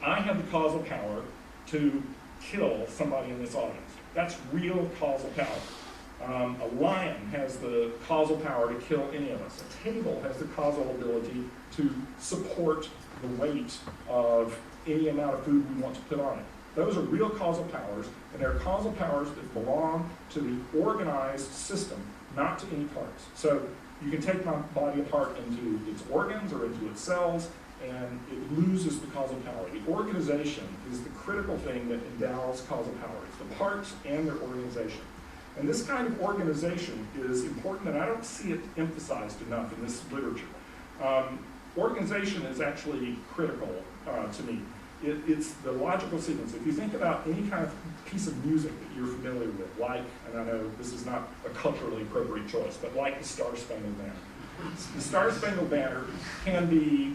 I have the causal power to kill somebody in this audience. That's real causal power. A lion has the causal power to kill any of us. A table has the causal ability to support the weight of any amount of food we want to put on it. Those are real causal powers, and they're causal powers that belong to the organized system, not to any parts. So you can take my body apart into its organs or into its cells, and it loses the causal power. The organization is the critical thing that endows causal power. It's the parts and their organization. And this kind of organization is important, and I don't see it emphasized enough in this literature. Organization is actually critical to me. It's the logical sequence. If you think about any kind of piece of music that you're familiar with, like, and I know this is not a culturally appropriate choice, but like the Star-Spangled Banner. The Star-Spangled Banner can be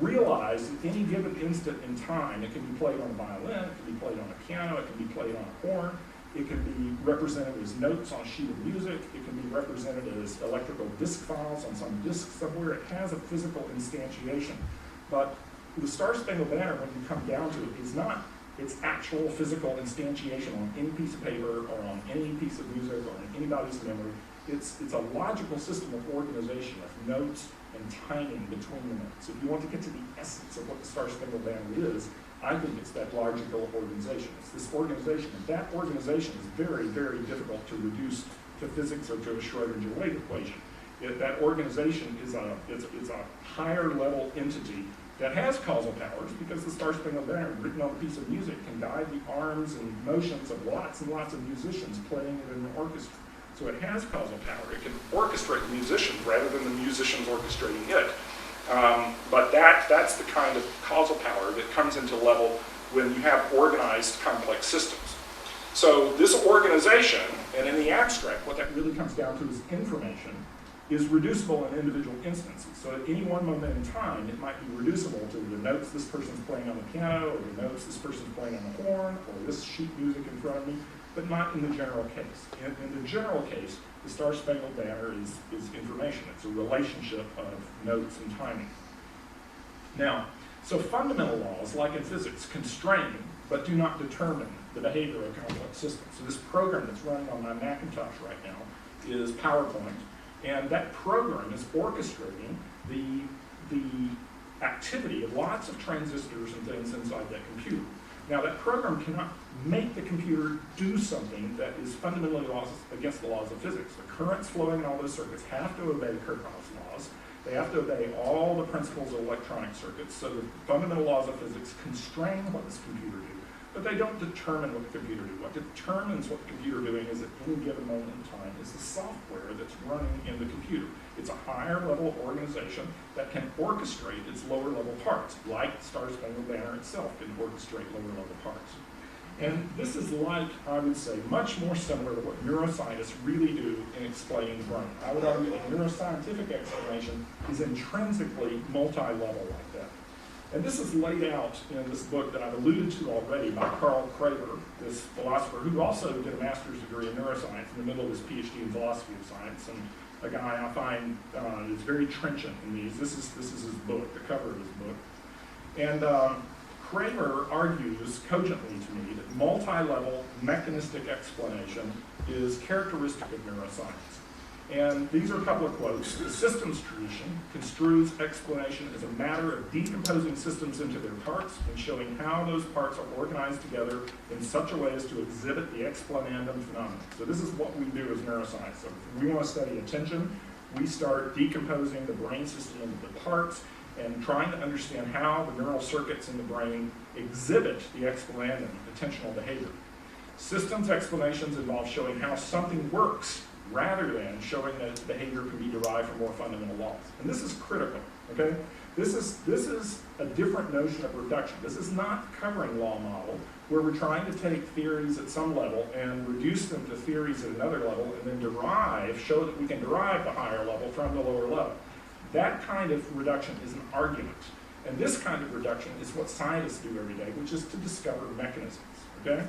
realized at any given instant in time. It can be played on a violin, it can be played on a piano, it can be played on a horn, it can be represented as notes on a sheet of music, it can be represented as electrical disc files on some disc somewhere. It has a physical instantiation. But the Star-Spangled Banner, when you come down to it, is not its actual physical instantiation on any piece of paper or on any piece of music or on anybody's memory. It's a logical system of organization of notes and timing between the notes. If you want to get to the essence of what the Star-Spangled Banner is, I think it's that logical organization. It's this organization, and that organization is very, very difficult to reduce to physics or to a Schrodinger wave equation. That organization is a higher level entity that has causal powers, because the Star-Spangled Banner, written on a piece of music, can guide the arms and motions of lots and lots of musicians playing it in an orchestra. So it has causal power. It can orchestrate the musicians rather than the musicians orchestrating it. But that's the kind of causal power that comes into level when you have organized complex systems. So this organization, and in the abstract, what that really comes down to is information, is reducible in individual instances. So at any one moment in time, it might be reducible to the notes this person's playing on the piano, or the notes this person's playing on the horn, or this sheet music in front of me, but not in the general case. In the general case, the Star-Spangled Banner is information. It's a relationship of notes and timing. Now, so fundamental laws, like in physics, constrain but do not determine the behavior of complex systems. So this program that's running on my Macintosh right now is PowerPoint, and that program is orchestrating the activity of lots of transistors and things inside that computer.
Now, that program cannot make the computer do something that is fundamentally against the laws of physics. The currents flowing in all those circuits have to obey Kirchhoff's laws. They have to obey all the principles of electronic circuits, so the fundamental laws of physics constrain what this computer do, but they don't determine what the computer do. What determines what the computer doing is at any given moment in time is the software that's running in the computer. It's a higher level organization that can orchestrate its lower level parts, like the Star Spangled Banner itself can orchestrate lower level parts. And this is like, I would say, much more similar to what neuroscientists really do in explaining the brain. I would argue that neuroscientific explanation is intrinsically multi-level like that. And this is laid out in this book that I've alluded to already by Carl Craver, this philosopher who also did a master's degree in neuroscience in the middle of his PhD in philosophy of science, and a guy I find is very trenchant in these. This is his book, the cover of his book. And Craver argues cogently to me that multi-level mechanistic explanation is characteristic of neuroscience. And these are a couple of quotes. The systems tradition construes explanation as a matter of decomposing systems into their parts and showing how those parts are organized together in such a way as to exhibit the explanandum phenomenon. So this is what we do as neuroscience. So if we want to study attention, we start decomposing the brain system into the parts and trying to understand how the neural circuits in the brain exhibit the explanandum, attentional behavior. Systems explanations involve showing how something works rather than showing that its behavior can be derived from more fundamental laws. And this is critical, okay? This is a different notion of reduction. This is not covering law model, where we're trying to take theories at some level and reduce them to theories at another level and then show that we can derive the higher level from the lower level. That kind of reduction is an argument. And this kind of reduction is what scientists do every day, which is to discover mechanisms, okay?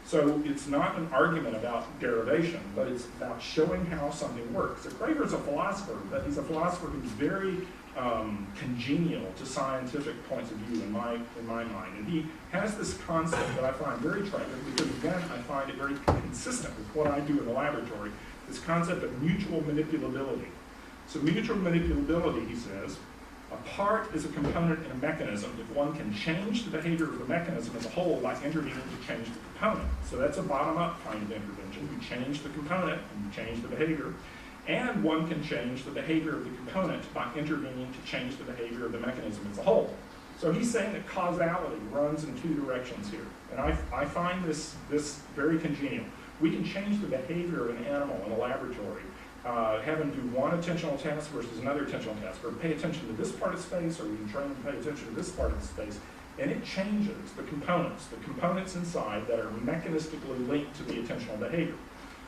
So it's not an argument about derivation, but it's about showing how something works. So Craver's a philosopher, but he's a philosopher who's very congenial to scientific points of view in my mind. And he has this concept that I find very attractive because, again, I find it very consistent with what I do in the laboratory, this concept of mutual manipulability. So mutual manipulability, he says, a part is a component in a mechanism if one can change the behavior of the mechanism as a whole by intervening to change the component. So that's a bottom-up kind of intervention. You change the component and you change the behavior. And one can change the behavior of the component by intervening to change the behavior of the mechanism as a whole. So he's saying that causality runs in two directions here. And I find this very congenial. We can change the behavior of an animal in a laboratory, have them do one attentional task versus another attentional task, or pay attention to this part of space, or we can train them to pay attention to this part of the space, and it changes the components inside that are mechanistically linked to the attentional behavior.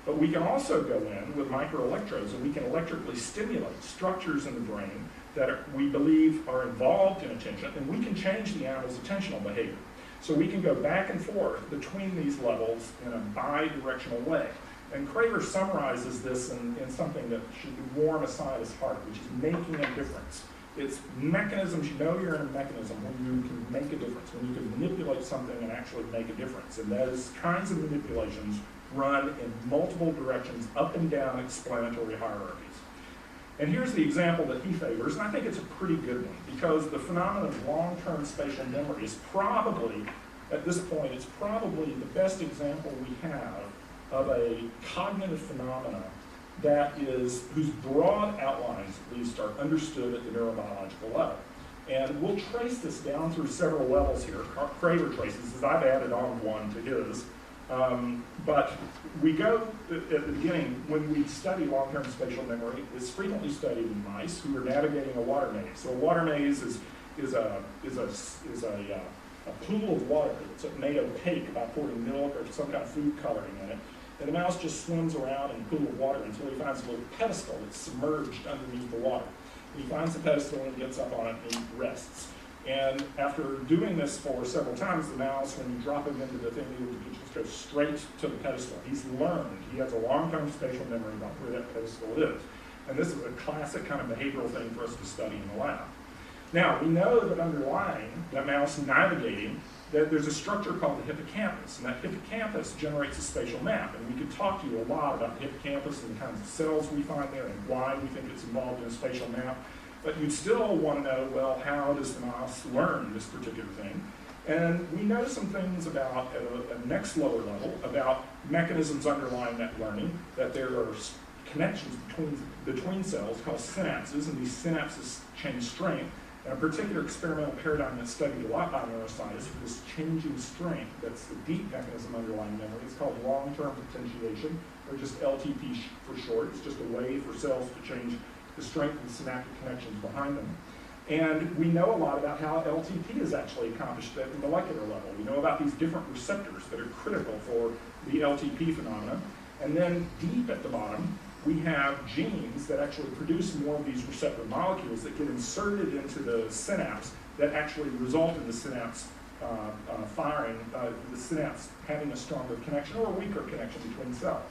But we can also go in with microelectrodes and we can electrically stimulate structures in the brain that we believe are involved in attention, and we can change the animal's attentional behavior. So we can go back and forth between these levels in a bi-directional way. And Craver summarizes this in something that should warm a scientist's heart, which is making a difference. It's mechanisms, you know you're in a mechanism when you can make a difference, when you can manipulate something and actually make a difference. And those kinds of manipulations run in multiple directions, up and down explanatory hierarchies. And here's the example that he favors, and I think it's a pretty good one, because the phenomenon of long-term spatial memory is probably, at this point, it's probably the best example we have of a cognitive phenomena whose broad outlines, at least, are understood at the neurobiological level. And we'll trace this down through several levels here. Craver traces this, I've added on one to his. But we go at the beginning, when we study long-term spatial memory, it's frequently studied in mice who are navigating a water maze. So a water maze is a pool of water that's made opaque by pouring milk or some kind of food coloring in it. And the mouse just swims around in a pool of water until he finds a little pedestal that's submerged underneath the water. And he finds the pedestal and gets up on it and he rests. And after doing this for several times, the mouse, when you drop him into the thing, he just goes straight to the pedestal. He's learned. He has a long-term spatial memory about where that pedestal is. And this is a classic kind of behavioral thing for us to study in the lab. Now, we know that underlying that mouse navigating, that there's a structure called the hippocampus, and that hippocampus generates a spatial map. And we could talk to you a lot about the hippocampus and the kinds of cells we find there and why we think it's involved in a spatial map. But you'd still want to know, well, how does the mouse learn this particular thing? And we know some things about, at a next lower level, about mechanisms underlying that learning, that there are connections between cells called synapses, and these synapses change strength. And a particular experimental paradigm that's studied a lot by neuroscientists for this changing strength, that's the deep mechanism underlying memory. It's called long-term potentiation, or just LTP for short. It's just a way for cells to change the strength of the synaptic connections behind them. And we know a lot about how LTP is actually accomplished at the molecular level. We know about these different receptors that are critical for the LTP phenomenon. And then deep at the bottom, we have genes that actually produce more of these receptor molecules that get inserted into the synapse that actually result in the synapse firing, the synapse having a stronger connection or a weaker connection between cells.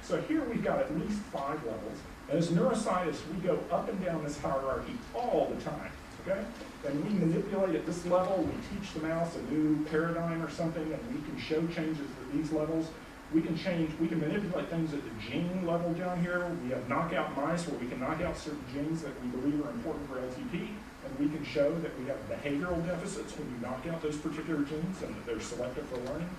So here we've got at least 5 levels. And as neuroscientists, we go up and down this hierarchy all the time, okay? And we manipulate at this level. We teach the mouse a new paradigm or something, and we can show changes at these levels. We can manipulate things at the gene level down here. We have knockout mice where we can knock out certain genes that we believe are important for LTP, and we can show that we have behavioral deficits when you knock out those particular genes and that they're selective for learning.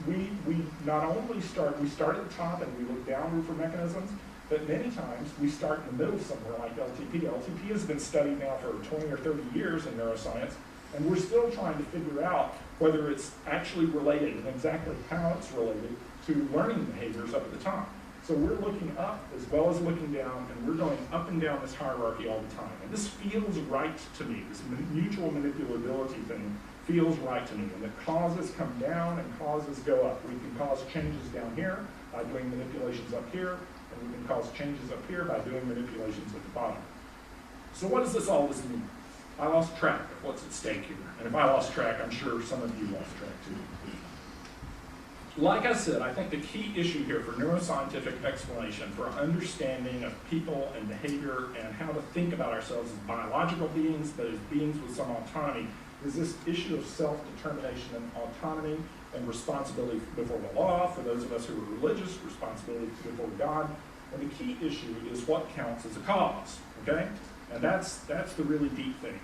We not only start at the top and we look downward for mechanisms, but many times we start in the middle somewhere like LTP. LTP has been studied now for 20 or 30 years in neuroscience, and we're still trying to figure out whether it's actually related and exactly how it's related to learning behaviors up at the top. So we're looking up as well as looking down, and we're going up and down this hierarchy all the time. And this feels right to me. This mutual manipulability thing feels right to me. And the causes come down and causes go up. We can cause changes down here by doing manipulations up here, and we can cause changes up here by doing manipulations at the bottom. So what does all this mean? I lost track of what's at stake here. And if I lost track, I'm sure some of you lost track too. Like I said, I think the key issue here for neuroscientific explanation, for understanding of people and behavior and how to think about ourselves as biological beings, but as beings with some autonomy, is this issue of self-determination and autonomy and responsibility before the law, for those of us who are religious, responsibility before God. And the key issue is what counts as a cause, okay? And that's the really deep thing.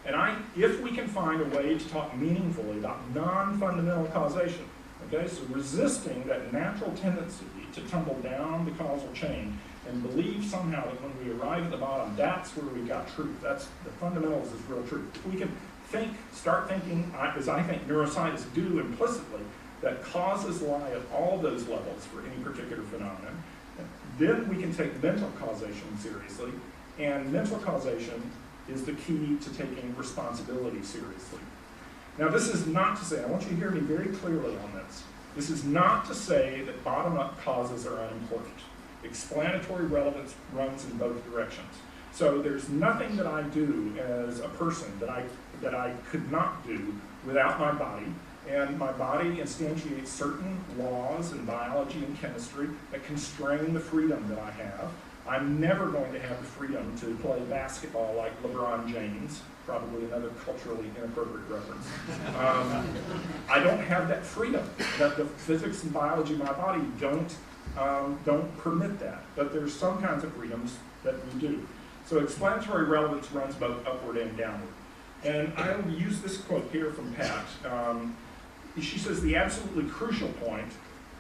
And if we can find a way to talk meaningfully about non-fundamental causation, okay, so resisting that natural tendency to tumble down the causal chain and believe somehow that when we arrive at the bottom, that's where we got truth. That's the fundamentals is real truth. If we can start thinking, as I think neuroscientists do implicitly, that causes lie at all those levels for any particular phenomenon, then we can take mental causation seriously. And mental causation is the key to taking responsibility seriously. Now, this is not to say, I want you to hear me very clearly on this. This is not to say that bottom-up causes are unimportant. Explanatory relevance runs in both directions. So there's nothing that I do as a person that I could not do without my body. And my body instantiates certain laws in biology and chemistry that constrain the freedom that I have. I'm never going to have the freedom to play basketball like LeBron James, probably another culturally inappropriate reference. I don't have that freedom. That the physics and biology of my body don't permit that. But there's some kinds of freedoms that we do. So explanatory relevance runs both upward and downward. And I will use this quote here from Pat. She says the absolutely crucial point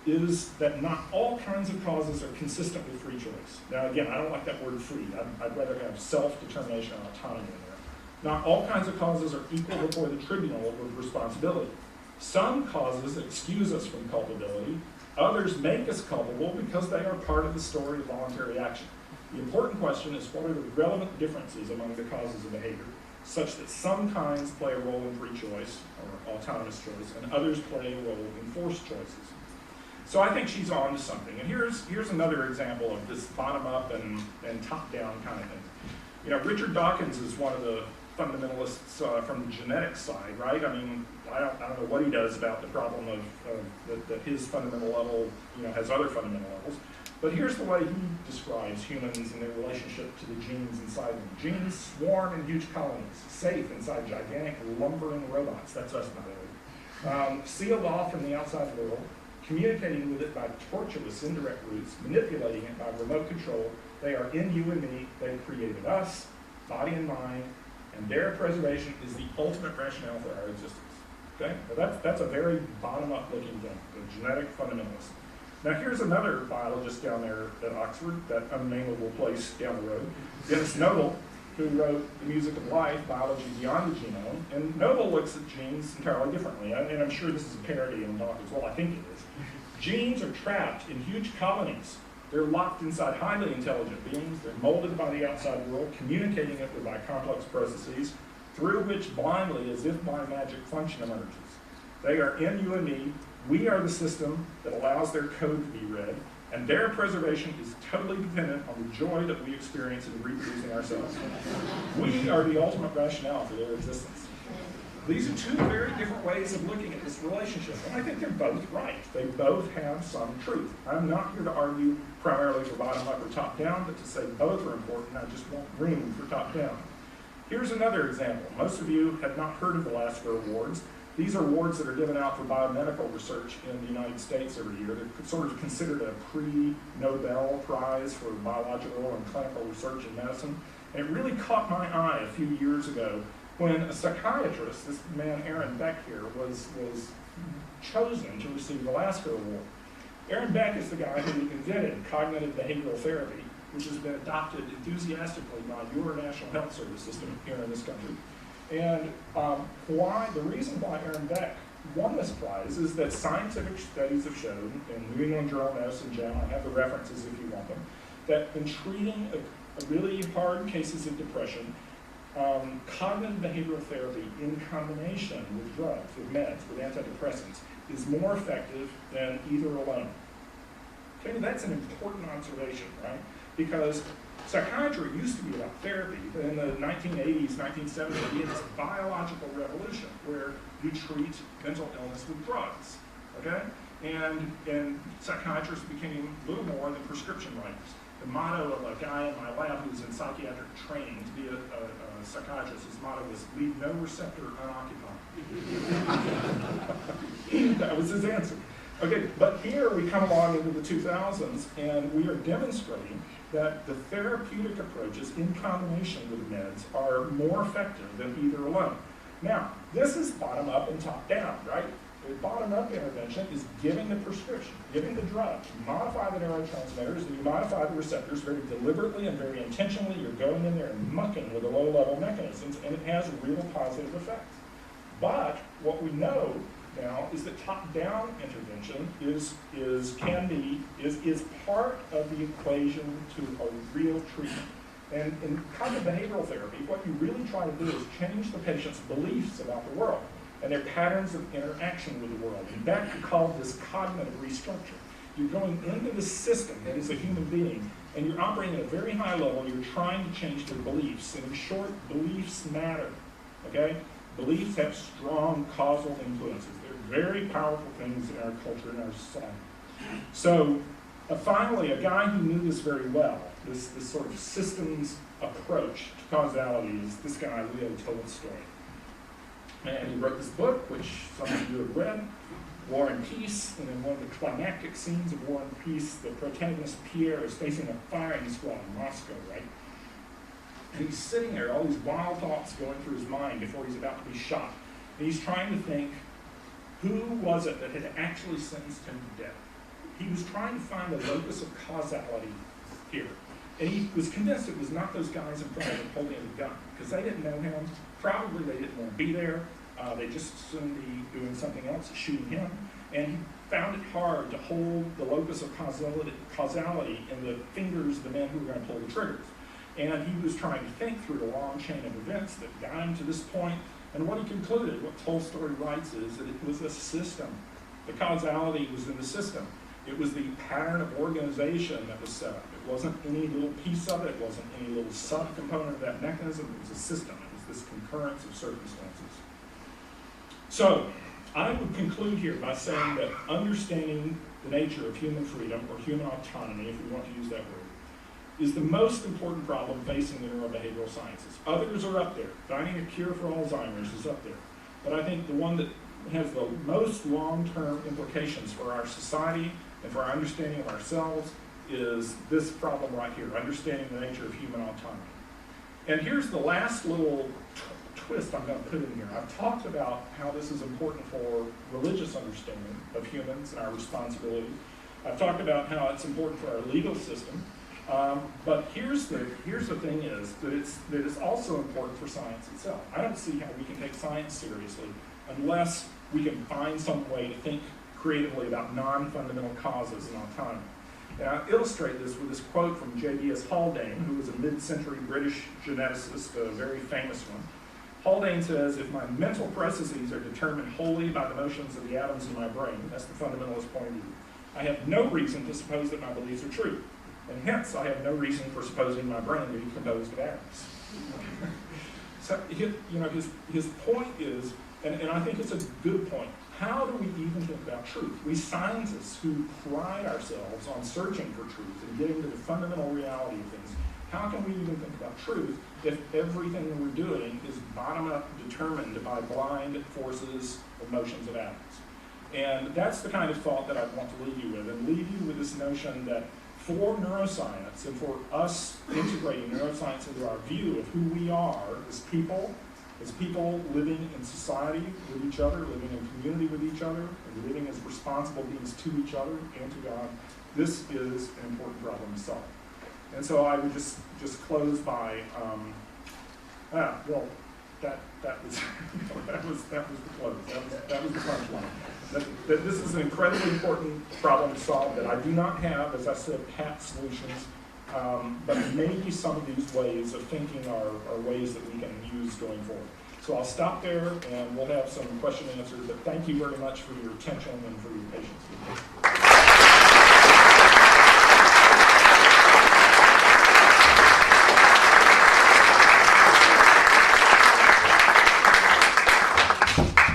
is that not all kinds of causes are consistent with free choice. Now again, I don't like that word free. I'd rather have self-determination and autonomy in there. Not all kinds of causes are equal before the tribunal of responsibility. Some causes excuse us from culpability. Others make us culpable because they are part of the story of voluntary action. The important question is what are the relevant differences among the causes of behavior, such that some kinds play a role in free choice or autonomous choice, and others play a role in forced choices. So I think she's on to something. And here's another example of this bottom-up and top-down kind of thing. You know, Richard Dawkins is one of the fundamentalists from the genetics side, right? I mean, I don't know what he does about the problem of that his fundamental level, has other fundamental levels. But here's the way he describes humans and their relationship to the genes inside them. Genes swarm in huge colonies, safe inside gigantic lumbering robots. That's us, by the way. Sealed off from the outside world, communicating with it by tortuous indirect routes, manipulating it by remote control. They are in you and me. They created us, body and mind, and their preservation is the ultimate rationale for our existence. Okay? Now that's a very bottom-up looking thing, the genetic fundamentalists. Now here's another biologist down there at Oxford, that unnameable place down the road, Dennis Noble, who wrote The Music of Life, Biology Beyond the Genome. And Noble looks at genes entirely differently, and I'm sure this is a parody in the talk as well, I think it is. Genes are trapped in huge colonies. They're locked inside highly intelligent beings. They're molded by the outside world, communicating it by complex processes, through which blindly, as if by magic, function emerges. They are in you and me. We are the system that allows their code to be read, and their preservation is totally dependent on the joy that we experience in reproducing ourselves. We are the ultimate rationale for their existence. These are two very different ways of looking at this relationship, and I think they're both right. They both have some truth. I'm not here to argue primarily for bottom-up or top-down, but to say both are important. I just want room for top-down. Here's another example. Most of you have not heard of the Lasker Awards. These are awards that are given out for biomedical research in the United States every year. They're sort of considered a pre-Nobel Prize for biological and clinical research in medicine. And it really caught my eye a few years ago when a psychiatrist, this man Aaron Beck here, was chosen to receive the Lasker Award. Aaron Beck is the guy who invented cognitive behavioral therapy, which has been adopted enthusiastically by your National Health Service system here in this country. And the reason why Aaron Beck won this prize is that scientific studies have shown, in New England Journal of Medicine, JAMA, I have the references if you want them, that in treating a really hard cases of depression, cognitive behavioral therapy in combination with drugs, with meds, with antidepressants, is more effective than either alone. Okay, that's an important observation, right? Because psychiatry used to be about therapy, but in the 1980s, 1970s, we had this biological revolution where you treat mental illness with drugs, okay? And psychiatrists became little more than prescription writers. The motto of a guy in my lab who's in psychiatric training to be a psychiatrist, his motto was, leave no receptor unoccupied. That was his answer. Okay, but here we come along into the 2000s, and we are demonstrating that the therapeutic approaches in combination with meds are more effective than either alone. Now, this is bottom up and top down, right? The bottom up intervention is giving the prescription, giving the drug. You modify the neurotransmitters and you modify the receptors very deliberately and very intentionally. You're going in there and mucking with the low-level mechanisms, and it has real positive effects. But what we know now is that top-down intervention is part of the equation to a real treatment. And in cognitive behavioral therapy, what you really try to do is change the patient's beliefs about the world and their patterns of interaction with the world. And that we call this cognitive restructure. You're going into the system that is a human being, and you're operating at a very high level. You're trying to change their beliefs. And in short, beliefs matter. Okay? Beliefs have strong causal influences. They're very powerful things in our culture and our society. So finally, a guy who knew this very well, this sort of systems approach to causality, is this guy, Leo Tolstoy. And he wrote this book, which some of you have read, War and Peace. And in one of the climactic scenes of War and Peace, the protagonist Pierre is facing a firing squad in Moscow, right? And he's sitting there, all these wild thoughts going through his mind before he's about to be shot. And he's trying to think, who was it that had actually sentenced him to death? He was trying to find the locus of causality here. And he was convinced it was not those guys in front of him holding the gun, because they didn't know him. Probably they didn't want to be there. They just assumed be doing something else, shooting him. And he found it hard to hold the locus of causality in the fingers of the men who were going to pull the triggers. And he was trying to think through the long chain of events that got him to this point. And what he concluded, what Tolstoy writes, is that it was a system. The causality was in the system. It was the pattern of organization that was set up. It wasn't any little piece of it. It wasn't any little subcomponent of that mechanism. It was a system. It was this concurrence of circumstances. So, I would conclude here by saying that understanding the nature of human freedom, or human autonomy, if we want to use that word, is the most important problem facing the neurobehavioral sciences. Others are up there. Finding a cure for Alzheimer's is up there. But I think the one that has the most long-term implications for our society and for our understanding of ourselves is this problem right here, understanding the nature of human autonomy. And here's the last little twist I'm going to put in here. I've talked about how this is important for religious understanding of humans and our responsibility. I've talked about how it's important for our legal system. But here's the thing is that it's also important for science itself. I don't see how we can take science seriously unless we can find some way to think creatively about non-fundamental causes and autonomy. And I'll illustrate this with this quote from J.B.S. Haldane, who was a mid-century British geneticist, a very famous one. Haldane says, if my mental processes are determined wholly by the motions of the atoms in my brain, that's the fundamentalist point of view, I have no reason to suppose that my beliefs are true. And hence, I have no reason for supposing my brain to be composed of atoms. So, his point is, and I think it's a good point, how do we even think about truth? We scientists who pride ourselves on searching for truth and getting to the fundamental reality of things, how can we even think about truth if everything that we're doing is bottom-up determined by blind forces of motions of atoms? And that's the kind of thought that I want to leave you with, and leave you with this notion that for neuroscience and for us integrating neuroscience into our view of who we are as people living in society with each other, living in community with each other, and living as responsible beings to each other and to God, this is an important problem to solve. And so I would just close by, that was that was the close. That was the punchline. That this is an incredibly important problem to solve that I do not have, as I said, pat solutions. But maybe some of these ways of thinking are ways that we can use going forward. So I'll stop there, and we'll have some question and answers. But thank you very much for your attention and for your patience with me.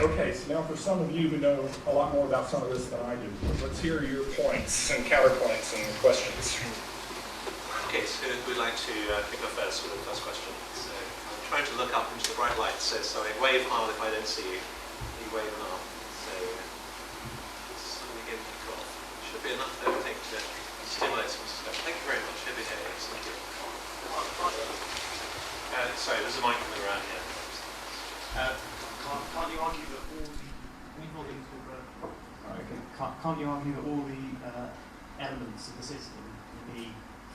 Okay, so now for some of you who know a lot more about some of this than I do, let's hear your points and counterpoints and questions.
Okay, so we'd like to kick off first with the first question. So I'm trying to look up into the bright light. So I wave hard if I don't see you. You wave an arm. So something again kick off. Should be enough there, I think, to stimulate some stuff. Thank you very much. Over here. Thank you. Sorry, there's a mic coming around here.
Can't you argue that can't you argue that all the elements of the system can be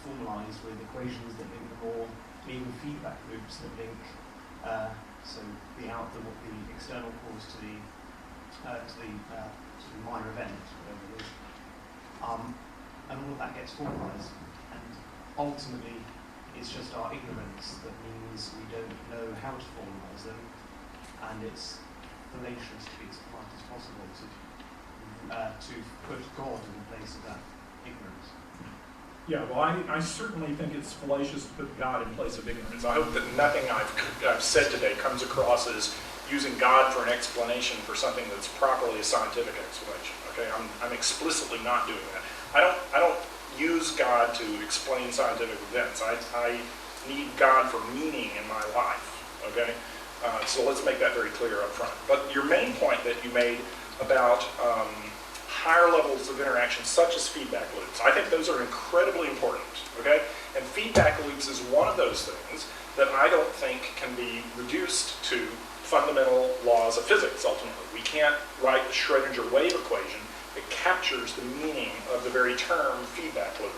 formalized with equations that link them all, and even feedback loops that link so the external cause to the minor event, whatever it is, and all of that gets formalized, and ultimately it's just our ignorance that means we don't know how to formalize them, and it's fallacious to be as polite as possible to put God in the place of that ignorance.
Yeah, well, I certainly think it's fallacious to put God in place of ignorance.
I hope that nothing I've said today comes across as using God for an explanation for something that's properly a scientific explanation. Okay, I'm explicitly not doing that. I don't use God to explain scientific events. I need God for meaning in my life. Okay, so let's make that very clear up front. But your main point that you made about higher levels of interaction, such as feedback loops, I think those are incredibly important, okay? And feedback loops is one of those things that I don't think can be reduced to fundamental laws of physics, ultimately. We can't write the Schrödinger wave equation that captures the meaning of the very term feedback loop,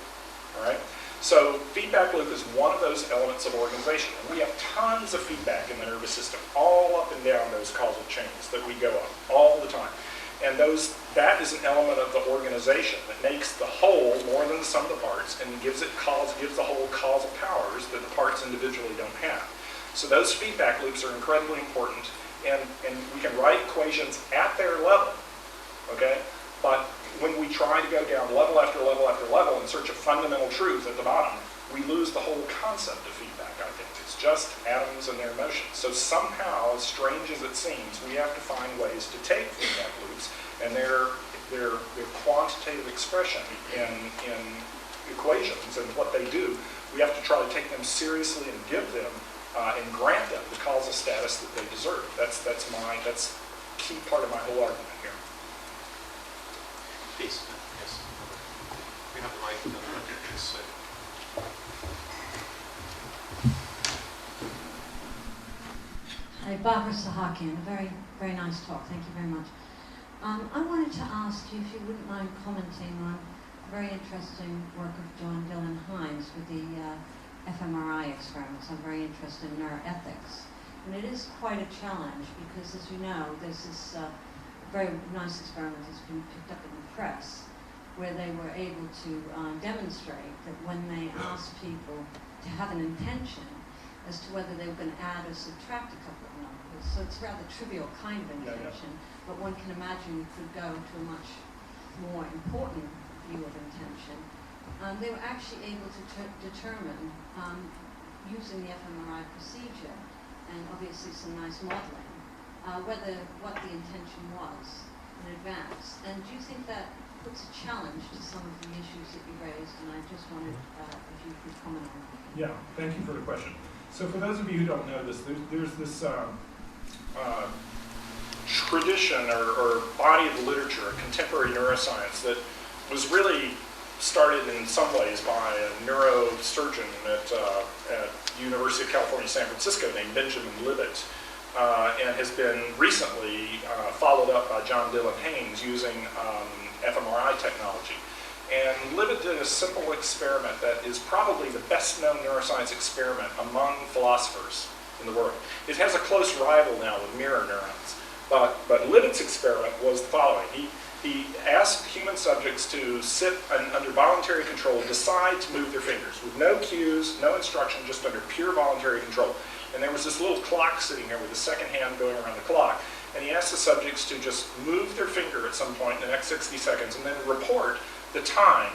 all right? So feedback loop is one of those elements of organization. And we have tons of feedback in the nervous system, all up and down those causal chains that we go up all the time. And that is an element of the organization that makes the whole more than the sum of the parts and gives the whole causal powers that the parts individually don't have. So those feedback loops are incredibly important, and we can write equations at their level, okay? But when we try to go down level after level after level in search of fundamental truth at the bottom, we lose the whole concept of feedback, I think. It's just atoms and their motions. So somehow, as strange as it seems, we have to find ways to take feedback loops and their quantitative expression in equations and what they do. We have to try to take them seriously and give them and grant them the causal status that they deserve. That's key part of my whole argument here.
Please. Yes. We have the mic. So.
Hi, Barbara Sahakian. A very, very nice talk. Thank you very much. I wanted to ask you if you wouldn't mind commenting on a very interesting work of John Dylan Hines with the fMRI experiments. I'm very interested in neuroethics. And it is quite a challenge because, as you know, there's this very nice experiment that's been picked up in the press where they were able to demonstrate that when they asked people to have an intention as to whether they were going to add or subtract a couple of numbers, so it's a rather trivial kind of intention, but one can imagine you could go to a much more important view of intention. They were actually able to determine, using the fMRI procedure, and obviously some nice modeling, what the intention was in advance. And do you think that puts a challenge to some of the issues that you raised? And I just wondered if you could comment on that.
Yeah, thank you for the question. So for those of you who don't know this, there's this
tradition or body of literature, contemporary neuroscience, that was really started in some ways by a neurosurgeon at University of California, San Francisco named Benjamin Libet, and has been recently followed up by John Dylan Haynes using fMRI technology. And Libet did a simple experiment that is probably the best known neuroscience experiment among philosophers in the world. It has a close rival now with mirror neurons. But Libet's experiment was the following. He asked human subjects to sit under voluntary control, decide to move their fingers with no cues, no instruction, just under pure voluntary control. And there was this little clock sitting there with the second hand going around the clock. And he asked the subjects to just move their finger at some point in the next 60 seconds and then report the time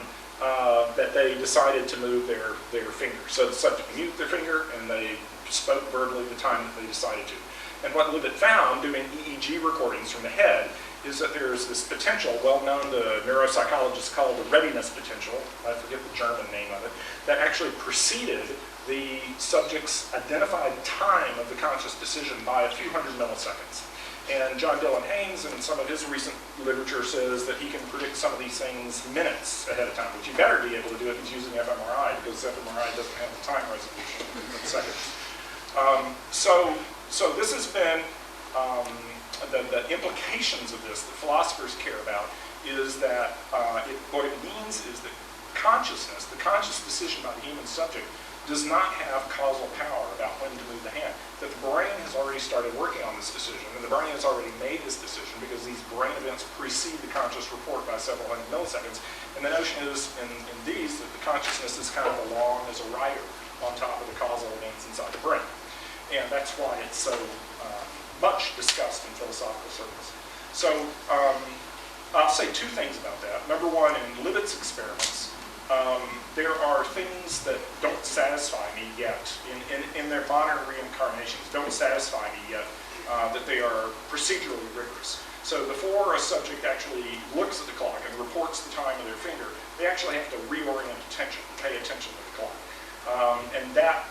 that they decided to move their finger. So the subject moved their finger and they spoke verbally the time that they decided to. And what Libet found, doing EEG recordings from the head, is that there's this potential, well known to neuropsychologists, called the readiness potential, I forget the German name of it, that actually preceded the subject's identified time of the conscious decision by a few hundred milliseconds. And John Dylan Haynes, in some of his recent literature, says that he can predict some of these things minutes ahead of time, which you better be able to do if he's using fMRI, because fMRI doesn't have the time resolution in seconds. So this has been, the implications of this that philosophers care about is that what it means is that consciousness, the conscious decision by the human subject, does not have causal power about when to move the hand. That the brain has already started working on this decision, and the brain has already made this decision because these brain events precede the conscious report by several hundred milliseconds. And the notion is, in these, that the consciousness is kind of along as a rider on top of the causal events inside the brain. And that's why it's so much discussed in philosophical circles. So I'll say two things about that. Number one, in Libet's experiments, there are things that don't satisfy me yet in their modern reincarnations, don't satisfy me yet that they are procedurally rigorous. So before a subject actually looks at the clock and reports the time of their finger, they actually have to reorient attention, pay attention to the clock. And that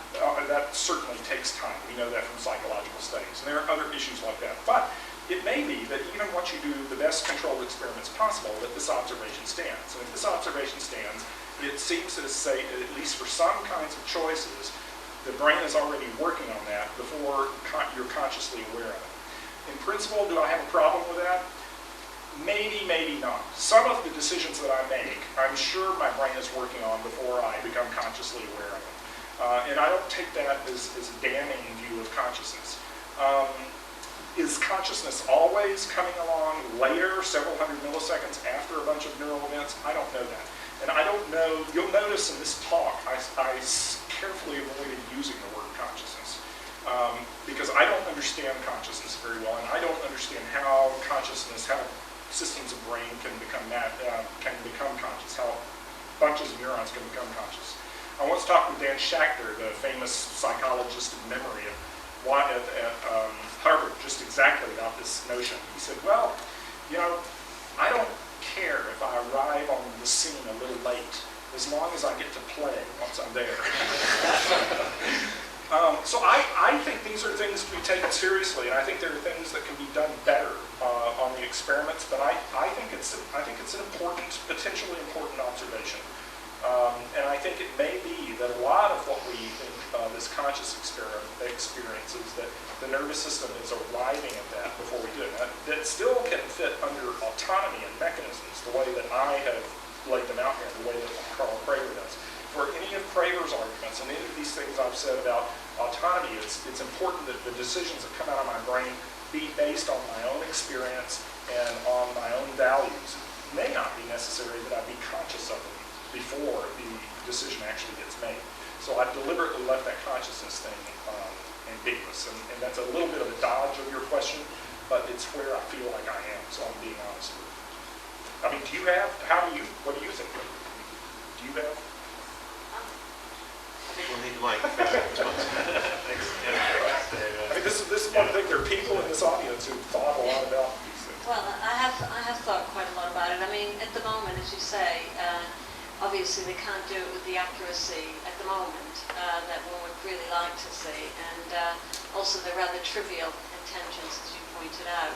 certainly takes time. We know that from psychological studies. And there are other issues like that. But it may be that even once you do the best controlled experiments possible, that this observation stands. And if this observation stands, it seems to say that at least for some kinds of choices, the brain is already working on that before you're consciously aware of it. In principle, do I have a problem with that? Maybe, maybe not. Some of the decisions that I make, I'm sure my brain is working on before I become consciously aware of it. And I don't take that as a damning view of consciousness. Is consciousness always coming along later, several hundred milliseconds after a bunch of neural events? I don't know that. And I don't know, you'll notice in this talk, I carefully avoided using the word consciousness. Because I don't understand consciousness very well, and I don't understand how consciousness, how systems of brain can become conscious, how bunches of neurons can become conscious. I once talked with Dan Schachter, the famous psychologist of memory at Harvard, just exactly about this notion. He said, well, you know, I don't care if I arrive on the scene a little late, as long as I get to play once I'm there. So I think these are things to be taken seriously, and I think there are things that can be done better on the experiments. But I think it's an important, potentially important observation. And I think it may be that a lot of what we think this conscious experience is that the nervous system is arriving at that before we do it. That still can fit under autonomy and mechanisms, the way that I have laid them out here, the way that Carl Prager does. For any of Prager's arguments and any of these things I've said about autonomy, it's important that the decisions that come out of my brain be based on my own experience and on my own values. It may not be necessary that I be conscious of them before the decision actually gets made. So I've deliberately left that consciousness thing ambiguous, and that's a little bit of a dodge of your question, but it's where I feel like I am, so I'm being honest with you. I mean, what do you think? Do you have?
I think we'll need the mic for response. Thanks.
I mean, this is one thing. There are people in this audience who thought a lot about these things.
Well, I have thought quite a lot about it. I mean, at the moment, as you say, obviously they can't do it with the accuracy at the moment that one would really like to see, and also the rather trivial intentions, as you pointed out.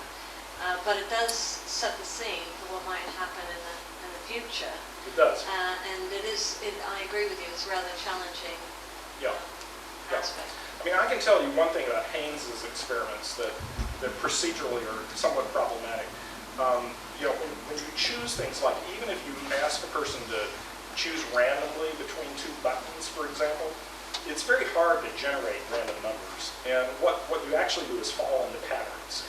But it does set the scene for what might happen in the future.
It does.
And I agree with you, it's a rather challenging aspect.
I mean, I can tell you one thing about Haynes's experiments that procedurally are somewhat problematic. When you choose things like, even if you ask a person to choose randomly between two buttons, for example, it's very hard to generate random numbers. And what you actually do is fall into patterns.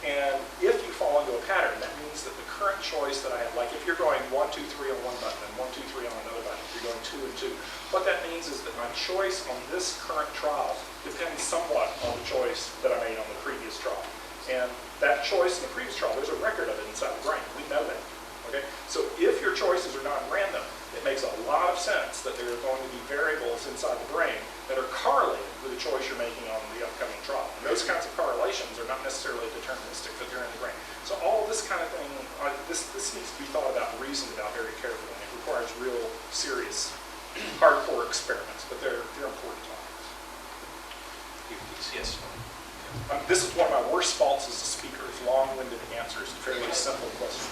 And if you fall into a pattern, that means that the current choice that I have, like if you're going 1, 2, 3 on one button and 1, 2, 3 on another button, if you're going 2 and 2, what that means is that my choice on this current trial depends somewhat on the choice that I made on the previous trial. And that choice in the previous trial, there's a record of it inside the brain. We know that. Okay? So if your choices are not random, it makes a lot of sense that there are going to be variables inside the brain that are correlated with the choice you're making on the upcoming trial. And those kinds of correlations are not necessarily deterministic, but they're in the brain. So all this kind of thing, this needs to be thought about and reasoned about very carefully. And it requires real, serious, hardcore experiments, but they're important topics.
Yes.
This is one of my worst faults as a speaker, is long-winded answers to fairly simple questions.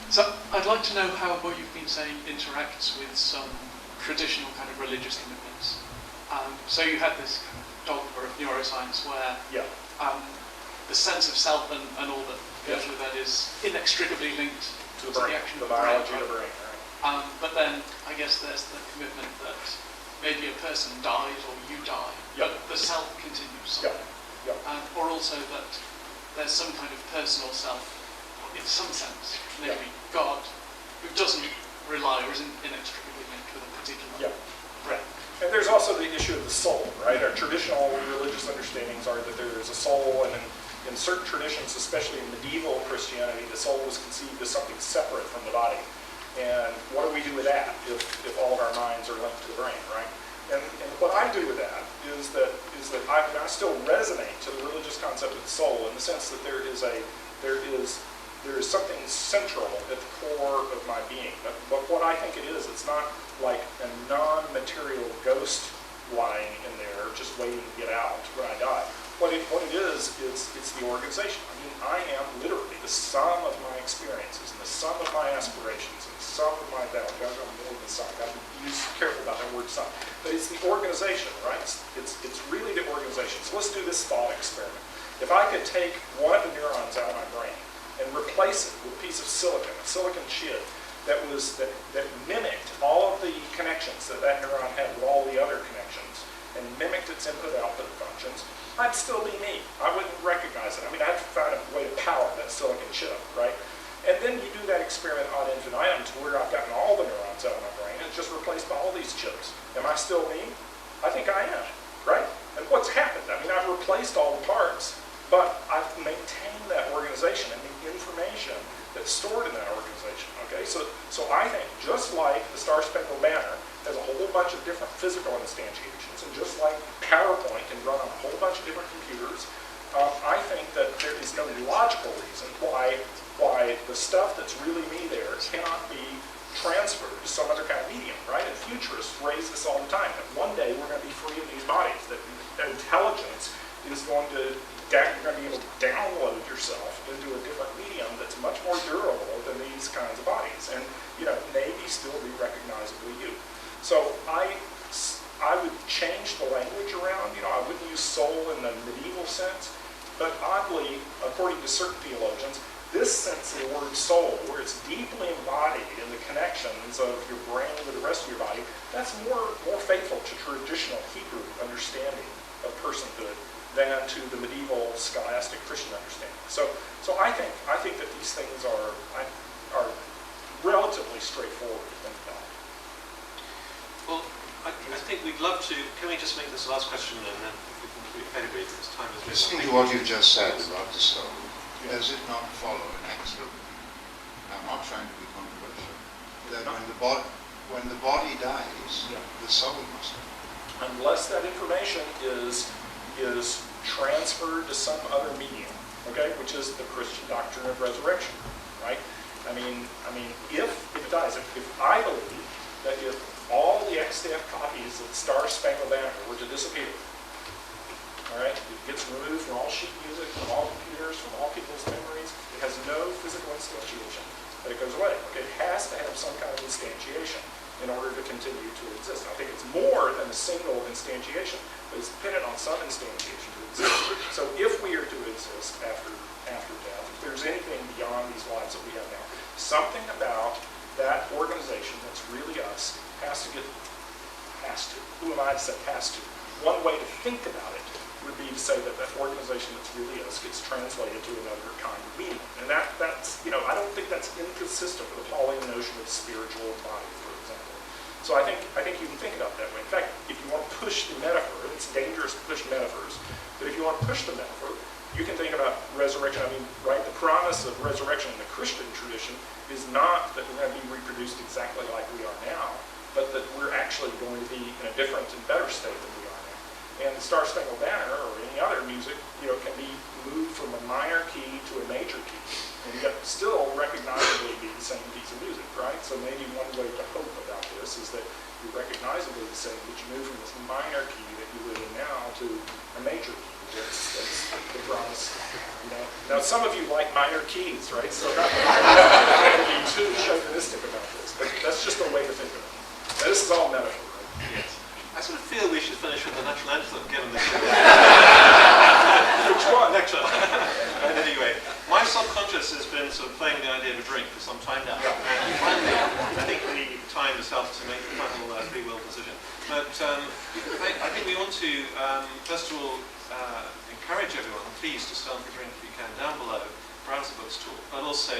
So I'd like to know how what you've been saying interacts with some traditional kind of religious commitments. So you had this kind of dogma of neuroscience where the sense of self and all that goes with that is inextricably linked to the action of the
biology
brain.
of the brain. Right?
But then I guess there's the commitment that maybe a person dies or you die, but the self continues somewhere. Or also that there's some kind of personal self, in some sense, maybe God, who doesn't rely or isn't inextricably linked with a particular brain.
And there's also the issue of the soul, right? Our traditional religious understandings are that there is a soul, and in certain traditions, especially in medieval Christianity, the soul was conceived as something separate from the body. And what do we do with that if all of our minds are linked to the brain, right? And what I do with that is that I still resonate to the religious concept of the soul in the sense that there is something central at the core of my being. But what I think it is, it's not like a non-material ghost lying in there just waiting to get out when I die. What it is it's the organization. I mean, I am literally the sum of my experiences and the sum of my aspirations and the sum of my values. I'm more than sum. I've got to be careful about that word sum. But it's the organization, right? It's really the organization. So let's do this thought experiment. If I could take one of the neurons out of my brain and replace it with a piece of silicon, a silicon chip that mimicked all of the connections that neuron had with all the other connections and mimicked its input-output functions, I'd still be me. I wouldn't recognize it. I mean, I'd find a way to power that silicon chip, right? And then you do that experiment ad infinitum to where I've gotten all the neurons out of my brain and it's just replaced by all these chips. Am I still me? I think I am, right? And what's happened? I mean, I've replaced all the parts, but I've maintained that organization and the information that's stored in that organization, okay? So I think just like the Star Spangled Banner has a whole bunch of different physical instantiations, and just like PowerPoint can run on a whole bunch of different computers, I think that there is no logical reason why the stuff that's really me there cannot be transferred to some other kind of medium, right? And futurists raise this all the time, that one day we're going to be free of these bodies, that intelligence is going to, you're going to be able to download yourself into a different medium that's much more durable than these kinds of bodies. And, maybe still be recognizably you. So I would change the language around. I wouldn't use soul in the medieval sense, but oddly, according to certain theologians, this sense of the word soul, where it's deeply embodied in the connections of your brain with the rest of your body, that's more faithful to traditional Hebrew understanding of personhood than to the medieval scholastic Christian understanding. So I think that these things are relatively straightforward to think about.
Well, I think we'd love to. Can we just make this the last question, and then if we can keep pedigree, because time is
Listening to what you just said about the soul, does it not follow inexorably? I'm not trying to be controversial. That when the body dies, the soul must die.
Unless that information is transferred to some other medium, okay, which is the Christian doctrine of resurrection, right? I mean, if it dies, if I believe that if all the extant copies of Star Spangled Banner were to disappear, all right, it gets removed from all sheet music, from all computers, from all people's memories, it has no physical instantiation, but it goes away. Okay, it has to have some kind of instantiation in order to continue to exist. I think it's more than a single instantiation, but it's dependent on some instantiation to exist. So if we are to exist after death, if there's anything beyond these lives that we have now, something about that organization that's really us has to. Who am I to say has to? One way to think about it would be to say that that organization that's really us gets translated to another kind of being. And that's, I don't think that's inconsistent with the Pauline notion of spiritual body, for example. So I think you can think about it that way. In fact, if you want to push the metaphor, it's dangerous to push metaphors, but if you want to push the metaphor, you can think about resurrection. I mean, right, the promise of resurrection in the Christian tradition is not that we're going to be reproduced exactly like we are now, but that we're actually going to be in a different and better state than we are now. And the Star Spangled Banner or any other music, can be moved from a minor key to a major key, and yet still recognizably be the same piece of music, right? So maybe one way to hope about this is that you're recognizably the same, but you move from this minor key that you live in now to a major key. That's the promise. Now some of you like minor keys, right? So not to be too chauvinistic about this, but that's just a way to think of it. Now, this is all metaphor, right?
Yes. I sort of feel we should finish with the national anthem, given the
Which one?
next one. Anyway, my subconscious has been sort of playing the idea of a drink for some time now. And finally, I think the time has helped to make the final free will decision. But I think we want to, first of all, encourage everyone, please, to start the drink if you can down below, browse the bookstore. But also,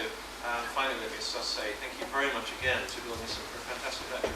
finally, let me just say thank you very much again to Bill Newsome for a fantastic lecture.